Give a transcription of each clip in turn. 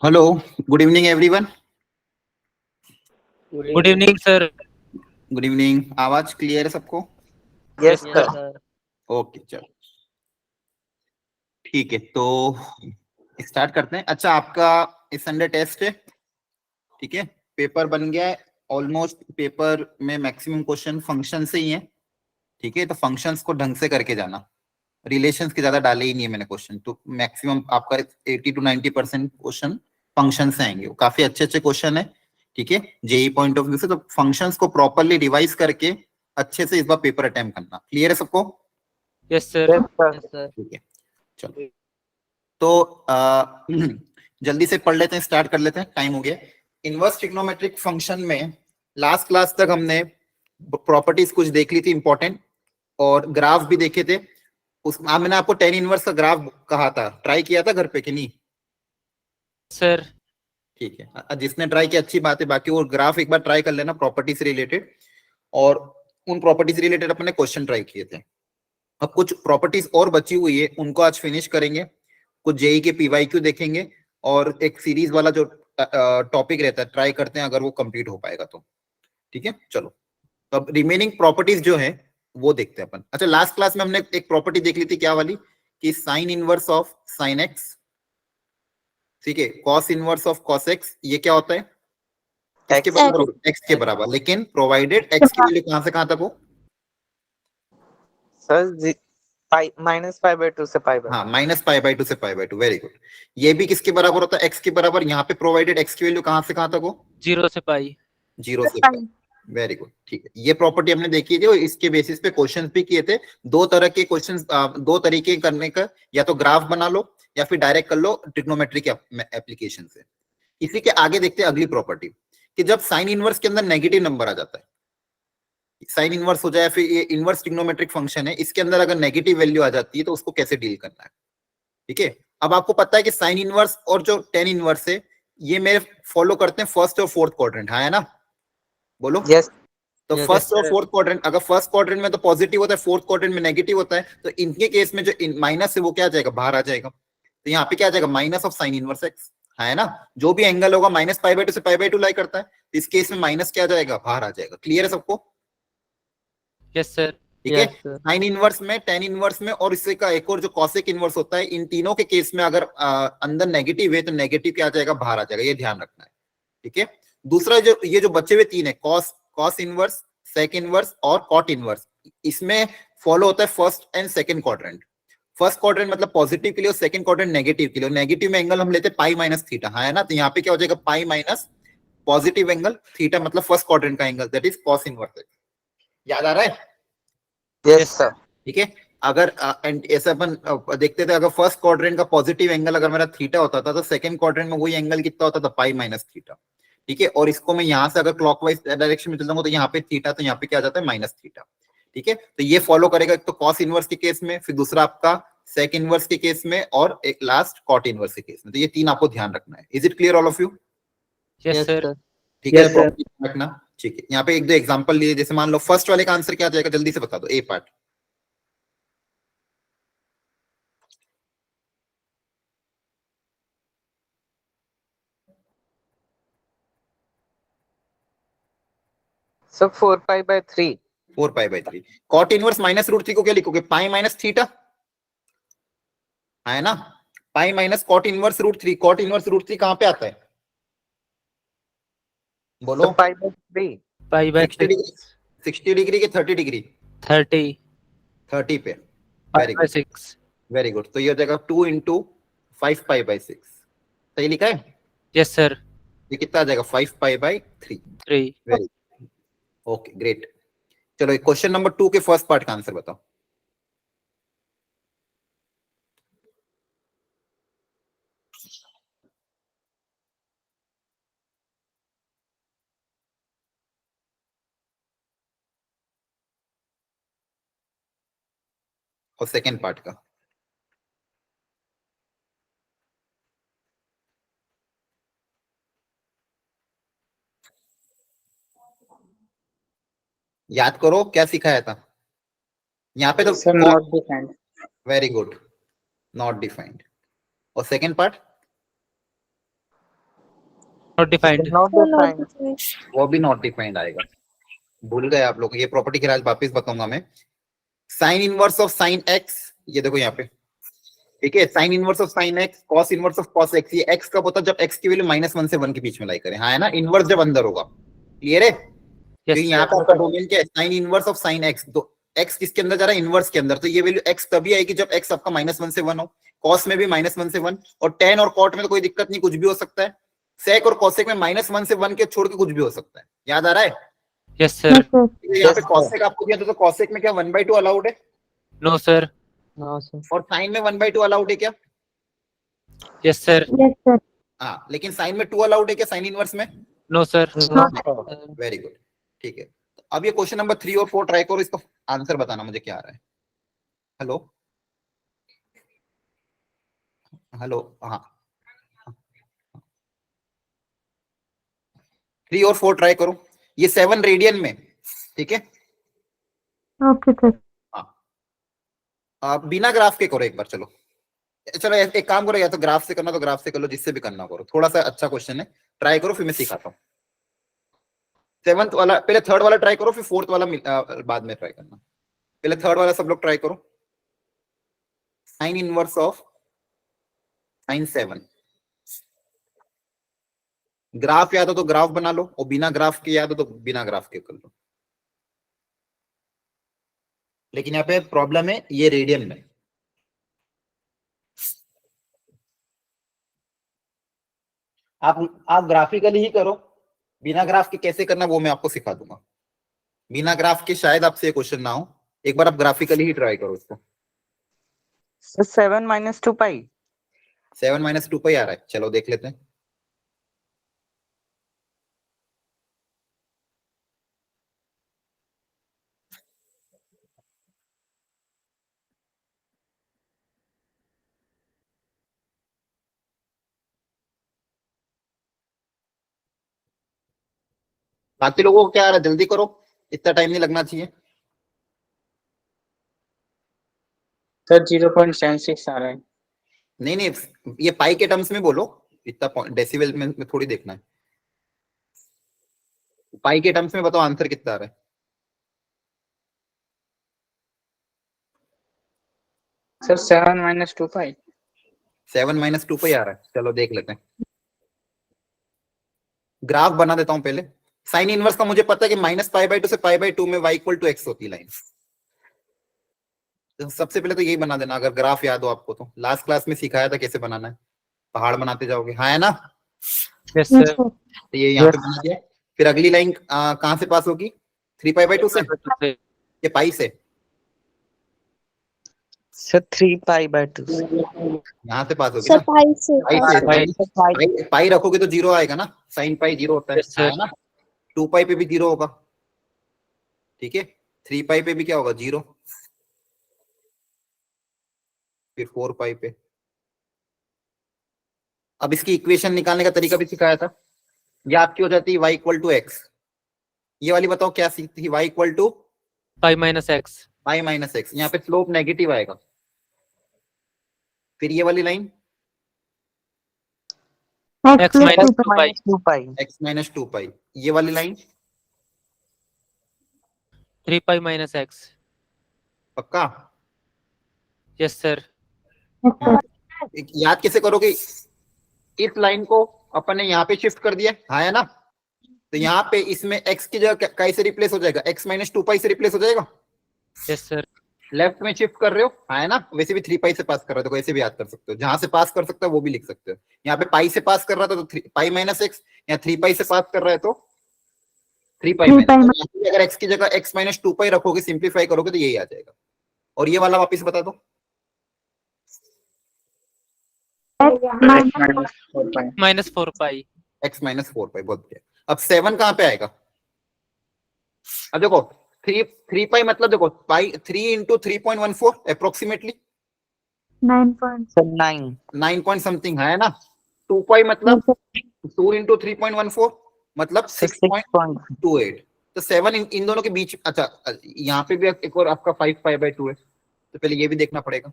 Hello, good evening everyone. Good evening sir. Good evening. आवाज clear है सबको? Yes sir. Okay, चलो ठीक है, तो स्टार्ट करते हैं। अच्छा, आपका इस संडे टेस्ट है, ठीक है? पेपर बन गया है ऑलमोस्ट। पेपर में मैक्सिमम क्वेश्चन फंक्शन से ही है, ठीक है? तो फंक्शंस को ढंग से करके जाना। रिलेशंस के ज्यादा डाले ही नहीं है मैंने क्वेश्चन, तो मैक्सिमम आपका 80 to 90% क्वेश्चन फंक्शन से आएंगे। वो काफी अच्छे अच्छे क्वेश्चन है, ठीक है, जेई पॉइंट ऑफ व्यू से। तो फंक्शंस को प्रॉपरली रिवाइज करके अच्छे से इस बार पेपर अटेम्प्ट करना। क्लियर है सबको? Yes sir. ठीक है, चलो तो जल्दी से पढ़ लेते हैं, स्टार्ट कर लेते हैं, टाइम हो गया। इनवर्स ट्रिग्नोमेट्रिक फंक्शन में लास्ट क्लास तक हमने प्रॉपर्टीज कुछ देख ली थी इंपॉर्टेंट, और ग्राफ भी देखे थे। उस मैंने आपको टेन इनवर्स का ग्राफ कहा था, ट्राई किया था घर पे कि नहीं? सर ठीक है, जिसने ट्राई किया अच्छी बात है, बाकी वो ग्राफ एक बार ट्राई कर लेना प्रॉपर्टी से रिलेटेड। और उन प्रॉपर्टी से रिलेटेड अपने क्वेश्चन ट्राई किए थे। अब कुछ प्रॉपर्टीज और बची हुई है, उनको आज फिनिश करेंगे। कुछ जेई के पीवाईक्यू देखेंगे, और एक सीरीज वाला जो टॉपिक रहता है ट्राई करते हैं अगर वो कंप्लीट हो पाएगा तो। ठीक है, चलो तो अब रिमेनिंग प्रॉपर्टीज जो है वो देखते हैं अपन। अच्छा, लास्ट क्लास में हमने एक प्रॉपर्टी देख ली थी, क्या वाली? कि sine inverse of sine x, ठीक है, cos inverse of cos x, ये क्या होता है? किसके बराबर? एक्स के बराबर, लेकिन प्रोवाइडेड एक्स की वैल्यू कहां से कहां तक हो? सर -π/2 से π/2। हाँ, -π/2 से π/2, वेरी गुड। ये भी किसके बराबर होता है? एक्स के बराबर। यहाँ पे प्रोवाइडेड एक्स की वैल्यू कहां से कहां तक हो? 0 से पाई। 0 से पाई, वेरी गुड, ठीक है। ये प्रॉपर्टी हमने देखी थी और इसके बेसिस पे क्वेश्चंस भी किए थे। दो तरह के क्वेश्चंस, दो तरीके करने का, या तो ग्राफ बना लो या फिर डायरेक्ट कर लो ट्रिग्नोमेट्री के एप्लीकेशन से। इसी के आगे देखते हैं अगली प्रॉपर्टी, कि जब साइन इनवर्स के अंदर नेगेटिव नंबर आ जाता है, साइन इनवर्स हो जाए, फिर ये इनवर्स ट्रिग्नोमेट्रिक फंक्शन है, इसके अंदर अगर नेगेटिव वैल्यू आ जाती है तो उसको कैसे डील करना है, ठीक है? अब आपको पता है कि साइन इनवर्स और जो टेन इनवर्स है, ये मेरे फॉलो करते हैं फर्स्ट और फोर्थ क्वाड्रेंट, हाँ है ना? बोलो। यस। तो फर्स्ट और फोर्थ क्वाड्रेंट, अगर फर्स्ट क्वाड्रेंट में तो पॉजिटिव होता है, फोर्थ क्वाड्रेंट में नेगेटिव होता है, तो इनके केस में जो माइनस है वो क्या आ जाएगा? बाहर आ जाएगा। तो यहाँ पे क्या आ जाएगा? Minus of sign inverse x, है ना? जो भी एंगल होगा -π/2 से π/2 लाई करता है, तो इस केस में माइनस क्या आ जाएगा? बाहर आ जाएगा। क्लियर है सबको? Yes sir. ठीक है, साइन इनवर्स में, टेन इनवर्स में, और इससे का एक और जो कॉसेक इनवर्स होता है, इन तीनों के केस में अगर अंदर नेगेटिव है तो नेगेटिव क्या आ जाएगा? बाहर आ जाएगा। ये ध्यान रखना है, ठीक है? दूसरा, जो ये जो बचे हुए तीन है, कॉस इनवर्स, सेक इनवर्स और कॉट इनवर्स, इसमें फॉलो होता है first and second quadrant. First quadrant मतलब पॉजिटिव के लिए, और सेकंड क्वाड्रेंट नेगेटिव के लिए। नेगेटिव में एंगल हम लेते हैं पाई माइनस थीटा, है ना? तो यहाँ पे क्या हो जाएगा? Pi minus positive angle theta, मतलब फर्स्ट क्वाड्रेंट का angle, that is cos inverse. याद आ रहा है? Yes sir. ठीक है, अगर ऐसा अपन देखते थे, अगर फर्स्ट क्वाड्रेंट का पॉजिटिव एंगल अगर मेरा थीटा होता था, तो सेकंड क्वाड्रेंट में वही एंगल कितना होता था? पाई माइनस थीटा। ठीक है, और इसको मैं यहाँ से अगर क्लॉकवाइज डायरेक्शन में चलता हूँ तो यहाँ पे थीटा, तो यहाँ पे क्या आ जाता है? Minus theta. ठीक है, तो ये फॉलो करेगा एक तो कॉस इनवर्स के केस में, फिर दूसरा आपका सेक इनवर्स के केस में, और एक लास्ट कॉट इनवर्स के केस में। तो ये तीन आपको ध्यान रखना है। Is it clear all of you? Yes sir. ठीक है, प्रॉपर्टी रखना। ठीक है, यहाँ पे एक दो एग्जांपल लिए, जैसे मान लो फर्स्ट वाले का आंसर क्या आ जाएगा? जल्दी से बता दो, A part. Sir 4π/3। 4π/3। Cot inverse -√3 को क्या लिखोगे? पाई माइनस थीटा, है ना? Pi minus cot inverse √3। Cot inverse √3 कहां पे आता है? बोलो। π/3। पाई बाय 60 डिग्री, 60 डिग्री के 30 डिग्री? 30। 30 पे। Pi very by good, 6। Very good. तो ये हो जाएगा 2 × 5π/6। सही लिखा है? Yes sir. ये कितना आ जाएगा? 5π/3। 3। Very okay, great. चलो क्वेश्चन नंबर 2 के फर्स्ट पार्ट का आंसर बताओ। और सेकंड पार्ट का? याद करो क्या सिखाया था यहाँ पे? तो sir not defined. Very good, not defined. और second part not defined. Not defined. वो भी नॉट डिफाइंड आएगा। भूल गए आप लोग, ये प्रॉपर्टी की राज वापस बताऊंगा मैं। Sine inverse of sine x, ये देखो यहाँ पे, ठीक है, sine inverse of sine x, cos inverse of cos x. ये एक्स कब होता है? जब एक्स की वैल्यू -1 से 1 के बीच में लाई करें, हाँ है ना, इनवर्स जब अंदर होगा। क्लियर है? यस क्योंकि यहाँ सर। पे आपका डोमेन क्या है, sine inverse of sine x, तो एक्स किसके अंदर जा रहा है? इनवर्स के अंदर। तो ये वैल्यू एक्स तभी आएगी जब एक्स आपका -1 से 1 हो। कॉस में भी -1 से 1, और टेन और कॉट में तो कोई दिक्कत नहीं, कुछ भी हो सकता है। सेक और कॉसेक में -1 से 1 के छोड़ के कुछ भी हो सकता है। याद आ रहा है? Yes sir. यहाँ पे कॉसेक आपको दिया तो कॉसेक में क्या 1/2 अलाउड है? No sir. No, sir. और साइन में 1/2 अलाउड है क्या? Yes sir. हाँ, लेकिन साइन में 2 अलाउड है क्या साइन इनवर्स में? No sir. No, sir. Very good, ठीक है। तो अब ये क्वेश्चन नंबर 3 और 4 ट्राई करो, इसका आंसर बताना मुझे क्या आ रहा है। हेलो हेलो, हाँ 3 और 4 ट्राई करो, ये 7 रेडियन में, ठीक है। Okay sir. हाँ, बिना ग्राफ के करो एक बार, चलो चलो एक काम करो, या तो ग्राफ से करना तो ग्राफ से कर लो, जिससे भी करना करो। थोड़ा सा अच्छा क्वेश्चन है, ट्राई करो, फिर मैं सिखाता हूँ। 7th वाला पहले, 3rd वाला ट्राई करो, फिर 4th वाला बाद में ट्राई करना। पहले 3rd वाला सब लोग ट्राई करो। Sine inverse of sine 7, graph याद हो तो ग्राफ बना लो, और बिना ग्राफ के याद हो तो बिना ग्राफ के कर लो। लेकिन यहाँ पे प्रॉब्लम है, ये रेडियन में। आप ग्राफिकली ही करो, बिना ग्राफ के कैसे करना वो मैं आपको सिखा दूंगा। बिना ग्राफ के शायद आपसे ये क्वेश्चन ना हो, एक बार आप ग्राफिकली ही ट्राई करो इसको। So 7 minus 2 pi. 7 - 2 पाई आ रहा है, चलो देख लेते हैं। बाकी लोगों को क्या आ रहा है? जल्दी करो, इतना टाइम नहीं लगना चाहिए। सर 0.76 आ रहा है। नहीं नहीं, ये पाई के टर्म्स में बोलो, इतना डेसिबल में थोड़ी देखना है। पाई के टर्म्स में बताओ आंसर कितना आ रहा है। Sir 7 minus 2 pi। 7 - 2 पाई आ रहा है, चलो देख लेते हैं। ग्राफ बना देता हूं पहले। साइन इनवर्स का मुझे पता है कि -π/2 से π/2 में y = x होती लाइन। तो सबसे पहले तो यही बना देना, अगर ग्राफ याद हो आपको तो। लास्ट क्लास में सिखाया था कैसे बनाना है, पहाड़ बनाते जाओगे, हाँ है ना। Yes sir. तो ये यहाँ पे बना दिया। फिर अगली लाइन कहाँ से पास होगी? 3π/2 से, ये पाई से? So 3 pi by 2. यहाँ से पास होगी सर ना, पाई से पाई रखोगे तो 0 आएगा ना, साइन पाई 0 होता है, Yes, sir. है ना। 2 पाई पे भी 0 होगा, ठीक है। 3 पाई पे भी क्या होगा? 0। फिर 4 पाई पे। अब इसकी इक्वेशन निकालने का तरीका भी सिखाया था। ये आपकी हो जाती है y = x। ये वाली बताओ क्या सीखती थी? y = pi minus x. y - x। यहाँ पे स्लोप नेगेटिव आएगा। फिर ये वाली लाइन एक्स माइनस 2 पाई। Minus 2 pi. x - 2 पाई। ये वाली लाइन 3 पाई माइनस एक्स। पक्का? Yes sir. याद कैसे करोगे? इस लाइन को अपन ने यहाँ पे शिफ्ट कर दिया, हाँ है ना। तो यहाँ पे इसमें x की जगह कैसे रिप्लेस हो जाएगा? x - 2 पाई से रिप्लेस हो जाएगा। Yes sir. लेफ्ट में शिफ्ट कर रहे हो, हाँ है ना। वैसे भी 3 पाई से पास कर रहे हो तो वैसे भी याद कर सकते हो, जहां से पास कर सकता है वो भी लिख सकते हो। यहाँ पे पाई से पास कर रहा था तो 3 पाई - x, या 3 पाई से पास कर रहा है तो 3 पाई -। अगर x की जगह x - 2 पाई रखोगे, सिंप्लीफाई करोगे तो यही आ जाएगा। और ये वाला वापस बता दो। माइनस 4 पाई। x - 4 पाई, बहुत बढ़िया। अब 7 कहाँ पे आएगा? अब देखो 3 पाई मतलब देखो, पाई 3 × 3.14 अप्रोक्सीमेटली 9. So 9. 9 पॉइंट समथिंग, है ना। 2 पाई मतलब 2 × 3.14 मतलब 6.28। 6.2. तो 7 इन दोनों के बीच। अच्छा, यहाँ पे भी एक और आपका 5π/2 है, तो पहले ये भी देखना पड़ेगा।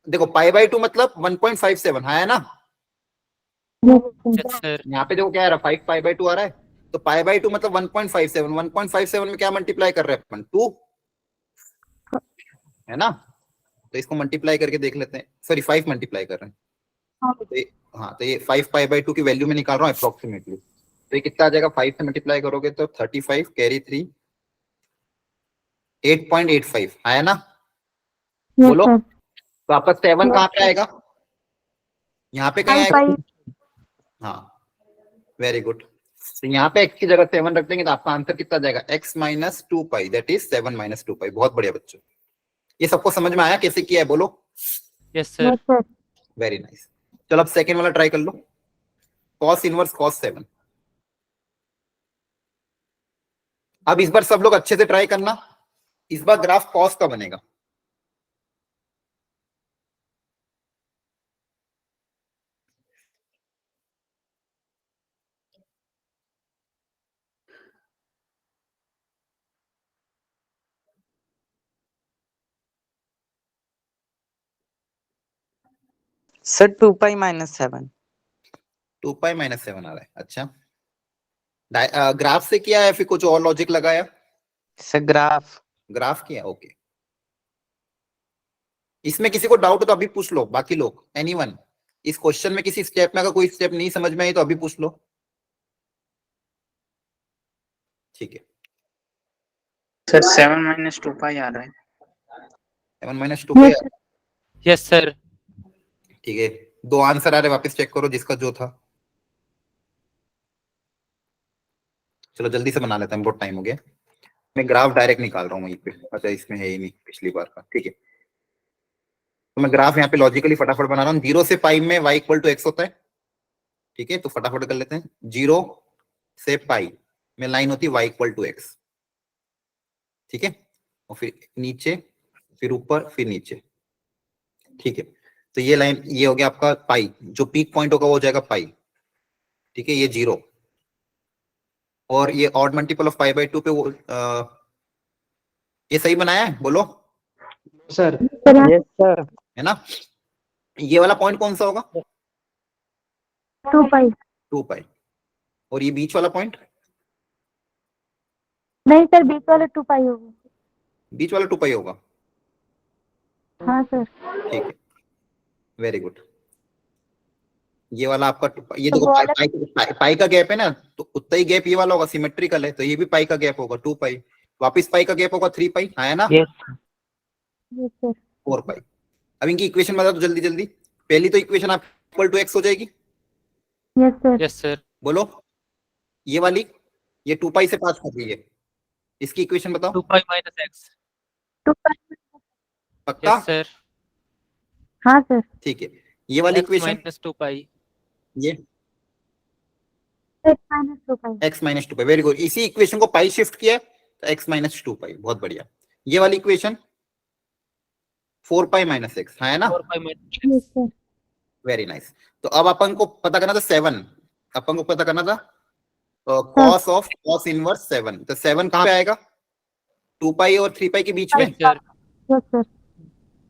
देखो π/2 मतलब 1.57 है ना, Yes, sir. यहाँ पे देखो क्या आ रहा है, 5 π/2 आ रहा है, तो π/2 मतलब 1.57, 1.57 में क्या मल्टीप्लाई कर रहे हैं अपन, 2 है ना, तो इसको मल्टीप्लाई करके देख लेते हैं, सॉरी 5 मल्टीप्लाई कर रहे हैं, हाँ तो ये 5 π/2 की वैल्यू में निकाल रहा हूँ अप्रोक्सीमेटली, तो ये कितना आ जाएगा, 5 से मल्टीप्लाई करोगे तो 35 कैरी 3 8.85 है ना, Yes, बोलो, sir. तो आपका 7 कहाँ पे आएगा, यहाँ पे कहीं आएगा, 5 हाँ वेरी गुड, तो यहाँ पे x की जगह 7 रख देंगे तो आपका आंसर कितना जाएगा, x minus 2 pi, that is 7 minus 2 पाई। बहुत बढ़िया बच्चों, ये सबको समझ में आया कैसे किया है, बोलो, Yes, sir. Yes, sir. Very nice. चलो अब सेकेंड वाला ट्राई कर लो, cos इनवर्स cos 7। अब इस बार सब लोग अच्छे से ट्राई करना, इस बार ग्राफ cos का बनेगा, sir 2 pi minus 7। 2 pi minus 7 आ रहा है, अच्छा ग्राफ से किया है फिर कुछ और लॉजिक लगाया, सर ग्राफ। ग्राफ किया, ओके। इसमें किसी को डाउट हो तो अभी पूछ लो, बाकी लोग एनीवन, इस क्वेश्चन में किसी स्टेप में अगर कोई स्टेप नहीं समझ में आई तो अभी पूछ लो, ठीक है। सर 7 माइनस 2 पाई आ रहा है। 7 माइनस 2 पाई, Yes, sir. Yes, sir. ठीक है, दो आंसर आ रहे, वापस चेक करो जिसका जो था, चलो जल्दी से बना लेते हैं, बहुत टाइम हो गया, मैं ग्राफ डायरेक्ट निकाल रहा हूँ वहीं पे, अच्छा इसमें है ही नहीं पिछली बार का, ठीक है, तो मैं ग्राफ यहाँ पे लॉजिकली फटाफट बना रहा हूँ, 0 से पाई में y इक्वल टू x होता है, ठीक है, तो फटाफट कर लेते हैं, 0 से पाई में लाइन होती है y इक्वल टू x, ठीक है, और फिर नीचे, फिर ऊपर, फिर नीचे, ठीक है, तो ये लाइन, ये हो गया आपका पाई, जो पीक पॉइंट होगा वो हो जाएगा पाई, ठीक है, ये 0, और ये ऑड मल्टीपल ऑफ π/2 पे वो ये सही बनाया है, बोलो, सर यस सर। है ना, ये वाला पॉइंट कौन सा होगा, 2 pi. 2 पाई, और ये बीच वाला पॉइंट, नहीं सर, बीच वाला 2 pi होगा। बीच वाला 2 पाई होगा, हाँ सर। ठीक है, वेरी गुड, ये वाला आपका ये तो देखो वो वाला पाई का गैप है ना, तो उतना ही गैप ये वाला होगा, सिमेट्रिकल है, तो ये भी पाई का गैप होगा 2 पाई, वापिस पाई का गैप होगा 3 पाई, है ना, यस Yes, sir. 4 पाई। अब इनकी इक्वेशन बता दो जल्दी जल्दी, पहली तो इक्वेशन आप इक्वल टू x हो जाएगी, Yes, sir. Yes, sir. बोलो, ये वाली, ये 2 पाई से पास कर रही है, इसकी इक्वेशन बताओ, 2 pi minus x. 2 pi. पक्का, Yes, sir. हाँ सर। ठीक है, ये वाली X इक्वेशन, minus 2 pi. ये x minus 2 pi. x minus 2 पाई, वेरी गुड, इसी इक्वेशन को पाई शिफ्ट किया तो x माइनस 2 पाई, बहुत बढ़िया, ये वाली इक्वेशन 4 पाई माइनस x है ना, 4 pi minus x. Yes, sir. Very nice, तो अब अपन को पता करना था 7, अपन को पता करना था cos ऑफ cos इनवर्स 7, तो 7 कहाँ पे आएगा, 2 पाई और 3 पाई के बीच में, Yes, sir. Yes, sir.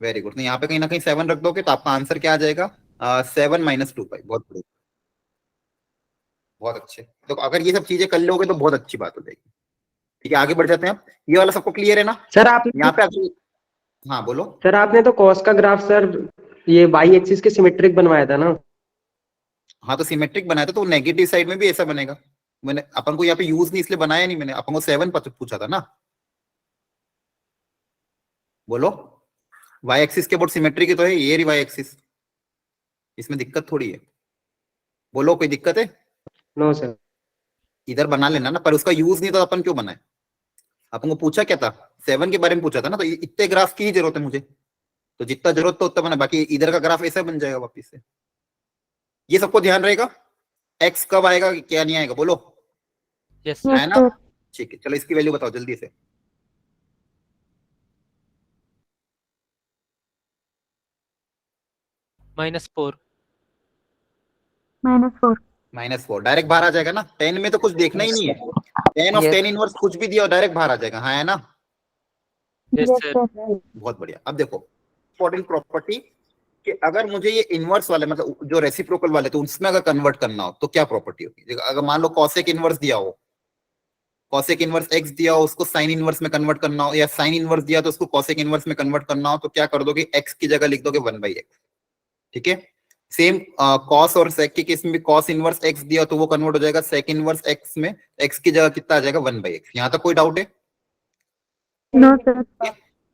Very good, तो यहाँ पे कहीं ना कहीं 7 रख दोगे तो आपका आंसर क्या आ जाएगा, 7 माइनस 2 पाई, बहुत बढ़िया, बहुत अच्छे, तो अगर ये सब चीजें कर लोगे तो बहुत अच्छी बात हो जाएगी, ठीक है, आगे बढ़ जाते हैं, ये वाला सबको क्लियर है ना, सर आप यहाँ पे अगर, हाँ बोलो, सर आपने तो कॉस का ग्राफ सर ये वाई एक्सिस के सिमेट्रिक बनवाया था ना। हाँ तो सिमेट्रिक बनाया था, तो नेगेटिव साइड में भी ऐसा बनेगा, मैंने अपन को यहाँ पे यूज नहीं इसलिए बनाया नहीं, मैंने अपन को 7 पूछा था ना, बोलो, y एक्सिस के बोर्ड सिमेट्रिक ही तो है, ये रही y एक्सिस, इसमें दिक्कत थोड़ी है, बोलो कोई दिक्कत है, नो सर। इधर बना लेना ना, पर उसका यूज नहीं तो अपन क्यों बनाए, अपन को पूछा क्या था, 7 के बारे में पूछा था ना, तो इतने ग्राफ की ही जरूरत है मुझे, तो जितना जरूरत तो उतना बना, बाकी इधर का ग्राफ ऐसा बन जाएगा वापिस से, ये सबको ध्यान रहेगा, x कब आएगा क्या नहीं आएगा, बोलो, Yes, Yes, है ना, sir. ठीक है, चलो इसकी वैल्यू बताओ जल्दी से, -4. -4. -4 डायरेक्ट बाहर आ जाएगा ना, 10 में तो कुछ देखना ही नहीं है, 10 ऑफ Yes. 10 इनवर्स कुछ भी दिया डायरेक्ट बाहर आ जाएगा, हाँ है ना, Yes, Yes, sir. sir. बहुत बढ़िया, अब देखो इंपॉर्टेंट प्रॉपर्टी, कि अगर मुझे ये इनवर्स वाले मतलब जो रेसिप्रोकल वाले तो उसमें अगर कन्वर्ट करना हो तो क्या प्रॉपर्टी होगी? देखो, अगर मान लो कॉसेक इनवर्स दिया हो, कॉसेक इनवर्स एक्स दिया हो, उसको साइन इनवर्स में कन्वर्ट करना हो, या साइन इनवर्स दिया तो उसको कॉसेक इनवर्स में कन्वर्ट करना हो, तो क्या कर दोगे? एक्स की जगह लिख दोगे 1/x। ठीक है, सेम कॉस और सेक के केस में भी कॉस इनवर्स एक्स दिया तो वो कन्वर्ट हो जाएगा सेक इनवर्स एक्स में, एक्स की जगह कितना आ जाएगा? 1/x। यहाँ तक कोई डाउट है? No sir.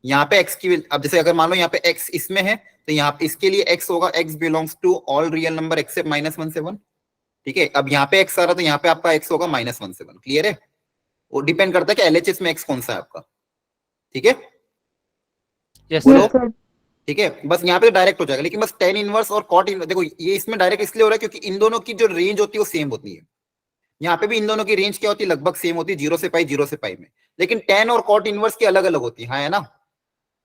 यहाँ पे x की अब जैसे अगर मान लो यहाँ पे x इसमें है तो यहाँ पे इसके लिए x होगा x belongs to all real number except -1 से 1। ठीक है, अब यहाँ पे x आ रहा तो यहाँ पे आपका x होगा -1 से 1। क्लियर है? वो डिपेंड करता है कि एलएचएस में x कौन सा है आपका। ठीक है, यस बोलो। सर। सर। ठीक है, बस यहाँ पे डायरेक्ट हो जाएगा, लेकिन बस टेन इनवर्स और कॉट इनवर्स देखो ये इसमें डायरेक्ट इसलिए हो रहा है क्योंकि इन दोनों की जो रेंज होती है वो सेम होती है। यहाँ पे भी इन दोनों की रेंज क्या होती है? लगभग सेम होती है, 0 से पाई 0 से पाई में। लेकिन टेन और कॉट इनवर्स की अलग अलग होती है, हाँ है ना?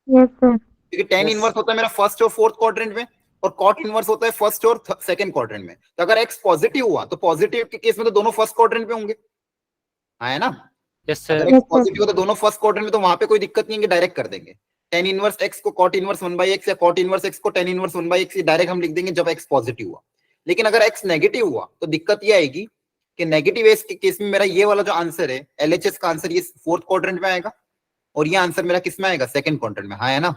Yes sir. क्योंकि टेन Yes. इनवर्स होता है मेरा फर्स्ट और फोर्थ क्वाड्रेंट में, और कॉट इनवर्स होता है फर्स्ट और सेकंड क्वाड्रेंट में। तो अगर एक्स पॉजिटिव हुआ तो पॉजिटिव के केस में तो दोनों फर्स्ट क्वाड्रेंट में होंगे, हाँ है ना? यस अगर sir. X Yes, sir. Positive हो तो दोनों फर्स्ट क्वाड्रेंट में, तो वहां पे कोई दिक्कत नहीं है, डायरेक्ट कर देंगे। टेन इनवर्स एक्स को कॉट इनवर्स 1/x या कॉट इनवर्स एक्स को टेन इनवर्स 1/x डायरेक्ट हम लिख देंगे जब एक्स पॉजिटिव हुआ। लेकिन अगर एक्स नेगेटिव हुआ तो दिक्कत ये आएगी कि नेगेटिव एक्स के केस में मेरा ये वाला जो आंसर है एलएचएस का आंसर, ये फोर्थ क्वाड्रेंट में आएगा, और ये आंसर मेरा किस में आएगा? सेकंड क्वाड्रेंट में, हाँ है ना?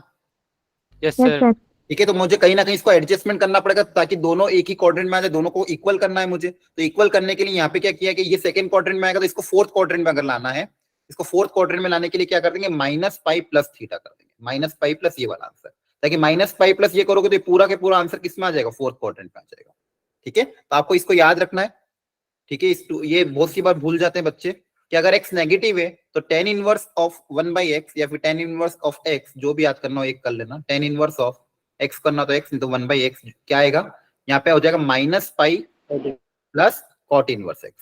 Yes Yes, sir. sir. ठीक है, तो मुझे कहीं ना कहीं इसको एडजस्टमेंट करना पड़ेगा ताकि दोनों एक ही क्वाड्रेंट में आ जाए, दोनों को इक्वल करना है मुझे। तो इक्वल करने के लिए यहाँ पे क्या किया कि ये सेकंड क्वाड्रेंट में आएगा, तो इसको फोर्थ क्वाड्रेंट में अगर लाना है, इसको फोर्थ क्वाड्रेंट में लाने के लिए क्या कर देंगे? -π + θ कर देंगे, -π + ये वाला आंसर, ताकि -π + ये करोगे तो ये पूरा के पूरा आंसर किस में आ जाएगा? फोर्थ क्वाड्रेंट में आ जाएगा। ठीक है, तो आपको इसको याद रखना है। ठीक है, ये बहुत सी बार भूल जाते हैं बच्चे कि अगर x नेगेटिव है तो टेन इनवर्स ऑफ 1/x या फिर टेन इनवर्स ऑफ x, जो भी याद करना हो एक कर लेना। टेन इनवर्स ऑफ x करना तो x, नहीं तो 1/x क्या आएगा? यहाँ पे हो जाएगा -π + cot इनवर्स x।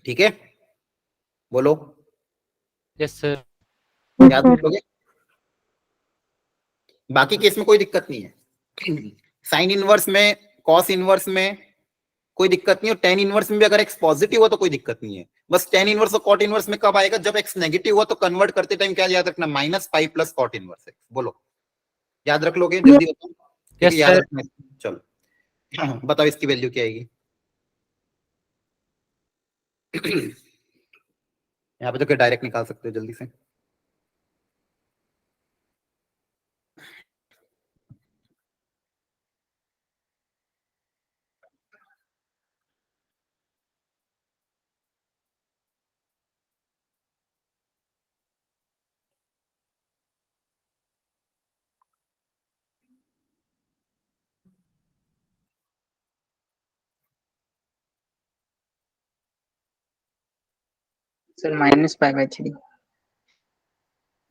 ठीक है, बोलो, यस सर। Yes, याद sir. रखोगे? बाकी केस में कोई दिक्कत नहीं है। साइन इनवर्स में, कॉस इनवर्स में कोई दिक्कत नहीं, और टेन इनवर्स में भी अगर एक्स पॉजिटिव हो तो कोई दिक्कत नहीं है। बस टेन इनवर्स और कॉट इनवर्स में कब आएगा? जब एक्स नेगेटिव हुआ, तो कन्वर्ट करते टाइम क्या याद रखना? -π + cot इनवर्स एक्स। बोलो, याद रख लोगे? जल्दी बताओ। ठीक है, यस याद सर। रखना है। चलो बताओ इसकी वैल्यू क्या आएगी? यहाँ पे तो क्या डायरेक्ट निकाल सकते हो जल्दी से? सर -π/3।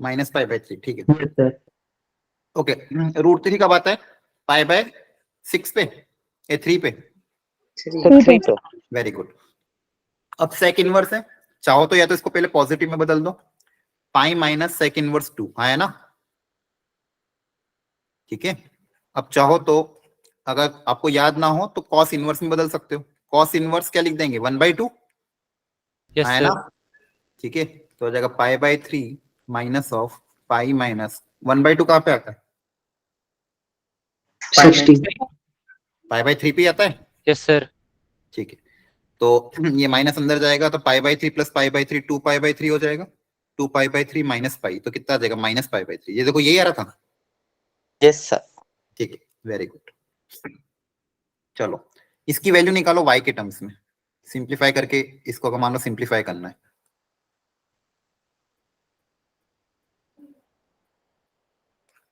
-π/3, ठीक है। Yes, sir. ओके, √3 कब आता है? π/6 पे या 3 पे? 3। तो 3 तो वेरी गुड। अब सेक इनवर्स है, चाहो तो या तो इसको पहले पॉजिटिव में बदल दो, पाई माइनस सेक इनवर्स 2, है ना? ठीक है, अब चाहो तो अगर आपको याद ना हो तो कॉस इनवर्स में बदल सकते हो। कॉस इनवर्स क्या लिख देंगे? 1/2, यस है ना? सर। ठीक है, तो हो जाएगा π/3 माइनस ऑफ पाई माइनस 1/2 कहाँ पे आता है? 60. π/3 पे आता है। Yes sir. ठीक है, तो ये माइनस अंदर जाएगा तो π/3 + π/3 2π/3 हो जाएगा। 2π/3 माइनस पाई तो कितना आ जाएगा? -π/3। ये देखो यही आ रहा था। Yes sir. ठीक है, वेरी गुड। चलो इसकी वैल्यू निकालो y के टर्म्स में, सिंप्लीफाई करके इसको अगर मान लो सिंप्लीफाई करना है,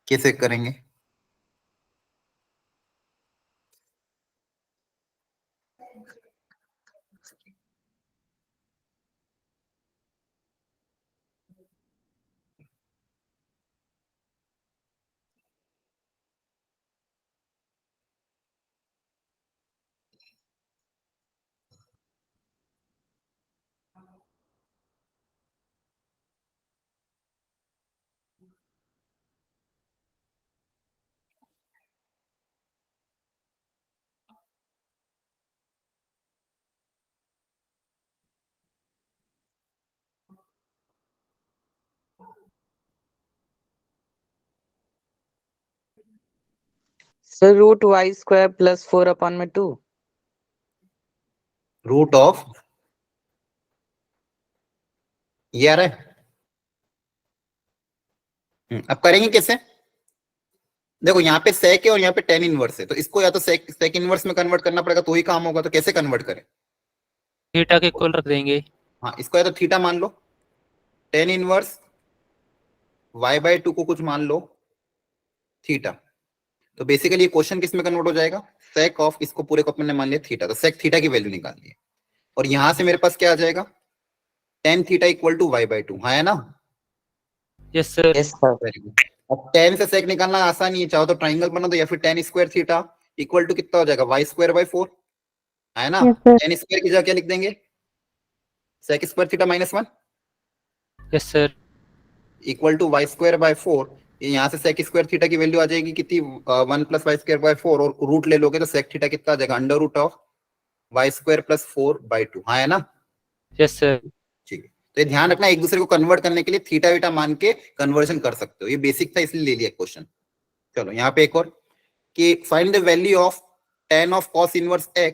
कैसे करेंगे? Sir, root y square plus 4/2. Root of ये आ रहा है। अब करेंगे कैसे? देखो यहाँ पे सेक है और यहाँ पे टेन इनवर्स है, तो इसको या तो सेक इनवर्स में कन्वर्ट करना पड़ेगा तो ही काम होगा। तो कैसे कन्वर्ट करें? थीटा के इक्वल रख देंगे। हाँ, इसको या तो थीटा मान लो, टेन इनवर्स y/2 को कुछ मान लो थीटा। तो बेसिकली ये क्वेश्चन किस में कन्वर्ट हो जाएगा? सेक ऑफ, इसको पूरे को अपन ने मान लिया थीटा, तो सेक थीटा की वैल्यू निकालनी है। और यहां से मेरे पास क्या आ जाएगा? Tan theta equal to y/2, हाँ है ना? Yes sir. Yes, sir. Very good. अब टेन से सेक निकालना आसान ही है, चाहो तो ट्राइंगल बना दो या फिर tan square theta equal to कितना हो जाएगा? y²/4, है ना? Yes, sir. टेन स्क्वायर की जगह क्या लिख देंगे? Sec square theta -1 yes sir. Equal to y²/4। यहाँ से सेक स्क्वायर थीटा की वैल्यू आ जाएगी कितनी? 1 + y²/4, और रूट ले लोगे तो सेक थीटा कितना आ जाएगा? √ऑफ y² + 4/2, हाँ है ना? Yes sir. ठीक है, तो ये ध्यान रखना, एक दूसरे को कन्वर्ट करने के लिए थीटा वीटा मान के कन्वर्जन कर सकते हो। ये बेसिक था इसलिए ले लिया क्वेश्चन। चलो यहाँ पे एक और कि find the value of tan of cos inverse x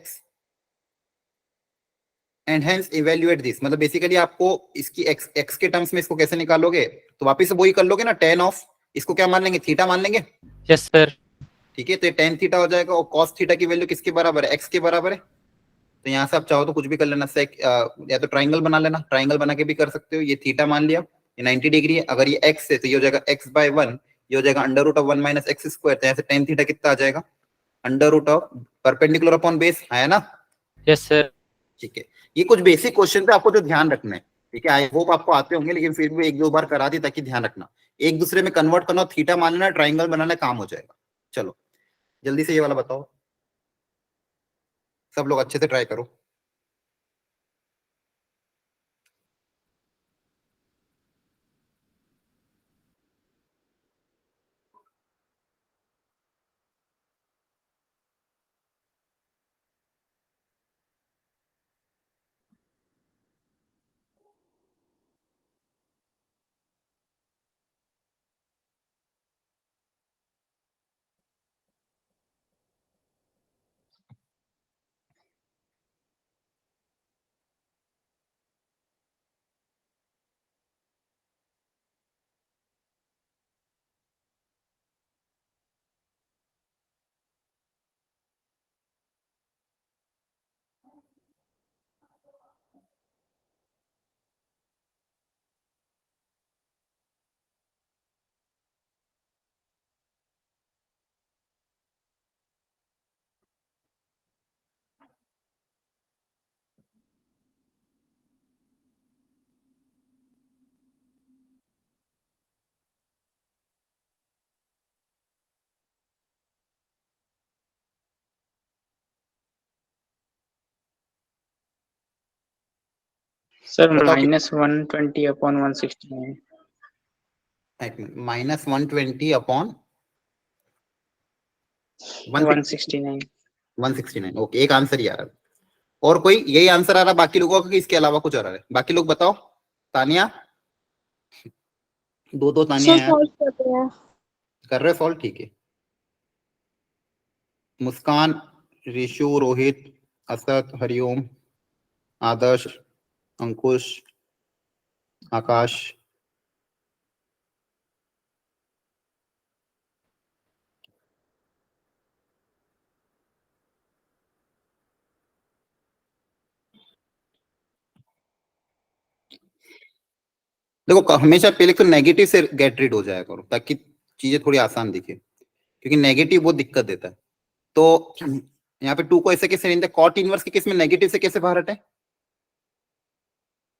and hence evaluate this. मतलब बेसिकली आपको इसकी x के टर्म्स में इसको कैसे निकालोगे? तो वापस से वही कर लोगे ना, tan ऑफ, इसको क्या मान लेंगे? थीटा मान लेंगे। Yes sir. ठीक है, तो tan थीटा हो जाएगा, और cos थीटा की वैल्यू किसके बराबर है? x के बराबर है। तो यहाँ से आप चाहो तो कुछ भी कर लेना, सेक या तो ट्राइंगल बना लेना, ट्राइंगल बना के भी कर सकते हो। ये थीटा मान लिया, ये 90 डिग्री है। अगर ये x है तो ये हो जाएगा x/1, ये हो जाएगा √1 - x²। तो यहाँ से tan थीटा कितना आ जाएगा? √ऑफ परपेंडिकुलर अपॉन बेस, है ना? Yes sir. ठीक है, ये कुछ बेसिक क्वेश्चन थे, आपको जो ध्यान रखना है। ठीक है, आई होप आपको आते होंगे, लेकिन फिर भी एक दो बार करा दी ताकि ध्यान रखना। एक दूसरे में कन्वर्ट करना, थीटा मान लेना, ट्राइंगल बनाना, काम हो जाएगा। चलो जल्दी से ये वाला बताओ, सब लोग अच्छे से ट्राई करो। सर बताओ कि- -120/169। -120/169। 169। 169, ओके, एक आंसर ही आ रहा है। और कोई यही आंसर आ रहा है बाकी लोगों का, कि इसके अलावा कुछ आ रहा है? बाकी लोग बताओ। तानिया, दो तानिया यार, कर रहे सॉल्व? ठीक है। मुस्कान, ऋषु, रोहित, असद, हरिओम, आदर्श, अंकुश, आकाश, देखो हमेशा पहले तो नेगेटिव से गेट रीड हो जाया करो ताकि चीजें थोड़ी आसान दिखे, क्योंकि नेगेटिव बहुत दिक्कत देता है। तो यहाँ पे 2 को ऐसे कैसे नहीं, कॉट इनवर्स के केस में नेगेटिव से कैसे बाहर हटे?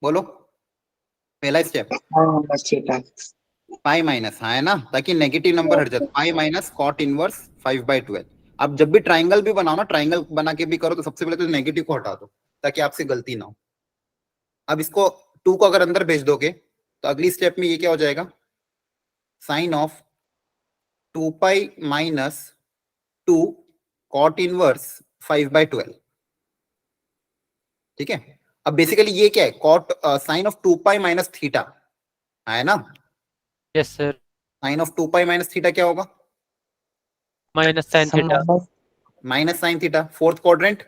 बोलो, पहला स्टेप हाँ बस ठीक है। पाई माइनस, हाँ है ना, ताकि नेगेटिव नंबर हट जाए। Pi minus cot inverse 5/12। अब जब भी ट्राइंगल भी बनाओ ना, ट्राइंगल बना के भी करो, तो सबसे पहले तो नेगेटिव को हटा दो ताकि आपसे गलती ना हो। अब इसको 2 को अगर अंदर भेज दोगे तो अगली स्टेप में ये क्या हो जाएगा? Sine of 2 minus 2 cot inverse 5/12। ठीक है, अब बेसिकली ये क्या है? Cot sine of 2 minus theta, है ना? Yes sir. Sine of 2 minus theta क्या होगा? Minus sine Some theta. minus minus sine theta. Fourth quadrant,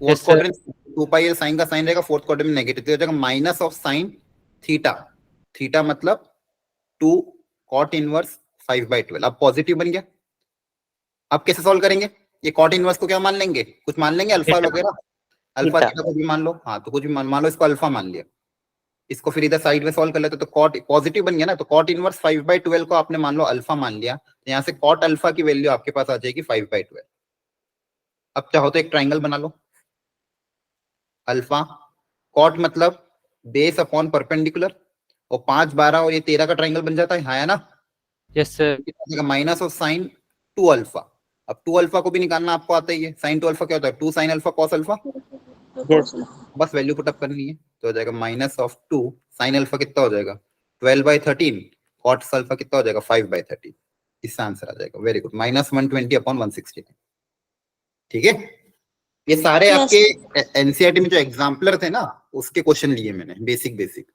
fourth Yes, sir. Quadrant 2 pi एल साइन का साइन रहेगा, फोर्थ क्वाड्रेंट में नेगेटिव, तो हो जाएगा minus of sine theta. Theta मतलब 2 कॉट इनवर्स 5/12। अब पॉजिटिव बन गया। अब कैसे सॉल्व करेंगे? ये कॉट इनवर्स को क्या मान लेंगे? कुछ मान लेंगे अल्फा थीटा। वगैरह, अल्फा थीटा। थीटा कुछ भी मान लो। हाँ तो कुछ भी मान लो, इसको अल्फा मान लिया। इसको फिर इधर साइड में सॉल्व कर लेते तो कॉट पॉजिटिव बन गया ना, तो कॉट इनवर्स 5/12 को आपने मान लो अल्फा मान लिया, तो यहाँ से कॉट अल्फा की वैल्यू आपके पास आ जाएगी 5/12। अब चाहो तो एक ट्राइंगल बना लो। अल्फा कॉट मतलब बेस अपॉन परपेंडिकुलर, और 5 12 और ये 13 का ट्राइंगल बन जाता है, हाँ है ना? Yes sir. Minus of sign 2 alpha. अब 2 अल्फा को भी निकालना आपको आता ही है। साइन 2 अल्फा क्या होता है? 2 sine alpha cos alpha. Yes. बस वैल्यू पुट अप करनी है, तो हो जाएगा माइनस ऑफ 2 साइन अल्फा कितना हो जाएगा? 12/13। कॉट अल्फा कितना हो जाएगा? 5/13। इसका आंसर आ जाएगा। Very good, -120/160। ठीक है, ये सारे आपके एनसीईआरटी में जो एग्जाम्पलर थे ना, उसके क्वेश्चन लिए मैंने, बेसिक बेसिक,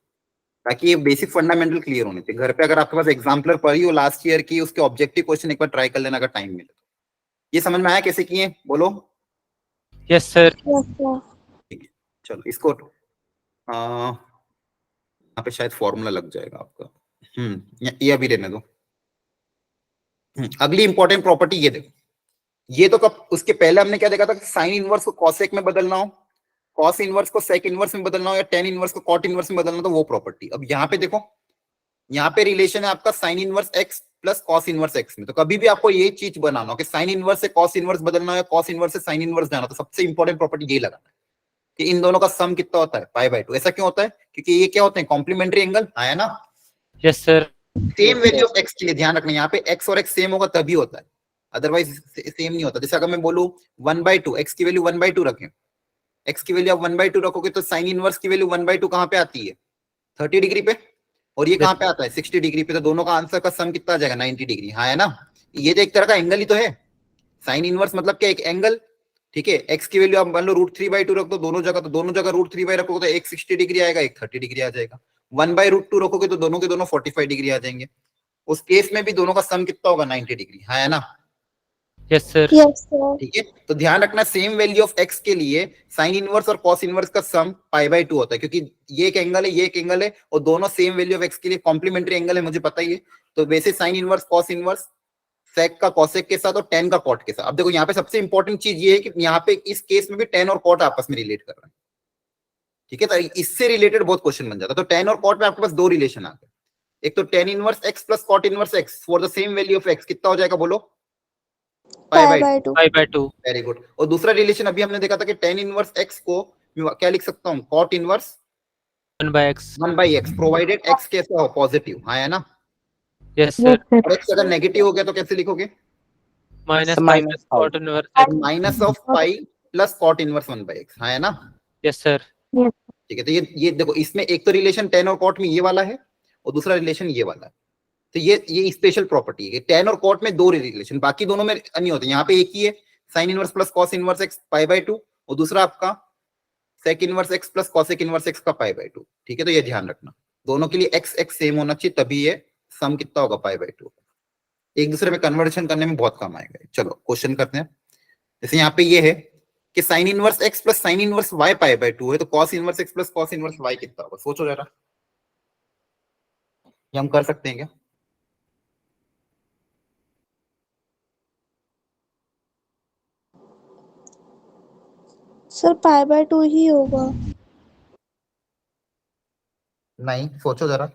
ताकि ये बेसिक फंडामेंटल क्लियर होने थे। घर पे अगर आपके पास एग्जाम्पलर पढ़ी हो लास्ट ईयर की, उसके ऑब्जेक्टिव क्वेश्चन एक बार ट्राई कर लेना अगर टाइम मिले तो। ये समझ में आया कैसे किए? बोलो। Yes sir. चलो इसको यहाँ पे शायद फॉर्मूला लग जाएगा आपका। ये अभी रहने दो। अगली इंपॉर्टेंट प्रॉपर्टी ये देखो। ये तो कब, उसके पहले हमने क्या देखा था? साइन इनवर्स को कॉसेक में बदलना हो, कॉस इनवर्स को सेक इनवर्स में बदलना हो, या टेन इनवर्स को कॉट इनवर्स में बदलना, तो वो प्रॉपर्टी। अब यहाँ पे देखो, यहाँ पे रिलेशन है आपका sign inverse x plus cos inverse x में। तो कभी भी आपको ये चीज बनाना हो कि साइन इनवर्स से कॉस इनवर्स बदलना हो या कॉस इनवर्स से साइन इनवर्स जाना, तो सबसे इंपॉर्टेंट प्रॉपर्टी ये लगाना है कि इन दोनों का सम कितना होता है? π/2। ऐसा क्यों होता है? क्योंकि ये क्या होते हैं? कॉम्प्लीमेंट्री एंगल, है ना? Yes sir. Same value of x के लिए ध्यान रखना, यहाँ पे एक्स और एक्स सेम होगा तभी होता है, अदरवाइज सेम नहीं होता। जैसे अगर मैं बोलूं 1/2, एक्स की वैल्यू 1/2 रखें, एक्स की वैल्यू आप 1/2 रखोगे तो साइन इनवर्स की वैल्यू 1/2 कहाँ पे आती है? 30 डिग्री पे, और ये कहाँ पे आता है? 60 डिग्री पे। तो दोनों का आंसर का सम कितना आ जाएगा? 90 डिग्री, हाँ है ना? ये तो एक तरह का एंगल ही तो है। साइन इनवर्स मतलब क्या? एक एंगल। ठीक है, एक्स की वैल्यू आप मान लो √3/2 रख दो दोनों जगह, तो दोनों जगह √3 रखोगे तो एक 60 डिग्री आएगा, एक 30 डिग्री आ जाएगा। 1/√2 रखोगे तो दोनों के दोनों 45 डिग्री आ जाएंगे। उस केस में भी दोनों का सम कितना होगा? 90 डिग्री, हाँ है ना? Yes sir. ठीक है, तो ध्यान रखना सेम वैल्यू ऑफ एक्स के लिए साइन इनवर्स और कॉस इनवर्स का सम π/2 होता है, क्योंकि ये एक एंगल है, ये एक एंगल है, और दोनों सेम वैल्यू ऑफ एक्स के लिए कॉम्प्लीमेंट्री एंगल है, मुझे पता ही है। तो वैसे sine inverse cos inverse sec का कॉसेक के साथ और टेन का कॉट के साथ। अब देखो यहाँ पे सबसे इंपॉर्टेंट चीज ये है कि यहाँ पे इस केस में भी टेन और कॉट आपस में रिलेट कर रहे हैं। ठीक है, तो इससे रिलेटेड बहुत क्वेश्चन बन जाता है। तो टेन और कॉट में आपके पास दो रिलेशन आ गए। एक तो tan inverse x plus cot inverse X for the same value of X, कितना हो जाएगा बोलो? π/2। π/2। Very good. और दूसरा रिलेशन अभी हमने देखा था कि टेन इनवर्स एक्स को मैं क्या लिख सकता हूँ? Cot inverse 1/x। 1/x, provided x कैसा हो? पॉजिटिव, हाँ है ना? Yes Yes, sir. sir. और एक्स अगर नेगेटिव हो गया तो कैसे लिखोगे? Minus minus minus pi. Cot inverse. Minus of pi plus cot inverse 1/x, हाँ है ना? Yes sir. Yes. ठीक है, तो ये देखो, इसमें एक तो रिलेशन टेन और कॉट में ये वाला है, और दूसरा रिलेशन ये वाला है। तो ये स्पेशल प्रॉपर्टी है, टेन और कॉट में दो रिलेशन, बाकी दोनों में नहीं होते। यहाँ पे एक ही है, sine inverse plus cos inverse X π/2, और दूसरा आपका sec inverse x plus cosec inverse X का π/2। ठीक है, तो ये ध्यान रखना, दोनों के लिए एक्स एक्स सेम होना चाहिए, तभी ये सम कितना होगा? π/2। एक दूसरे में कन्वर्शन करने में बहुत काम आएगा। चलो क्वेश्चन करते हैं। जैसे यहाँ पे ये है कि sine inverse x plus sine inverse Y π/2 है, तो cos inverse x plus cos inverse Y कितना होगा? सोचो जरा, ये हम कर सकते हैं क्या? सर π/2 ही होगा। नहीं, सोचो जरा।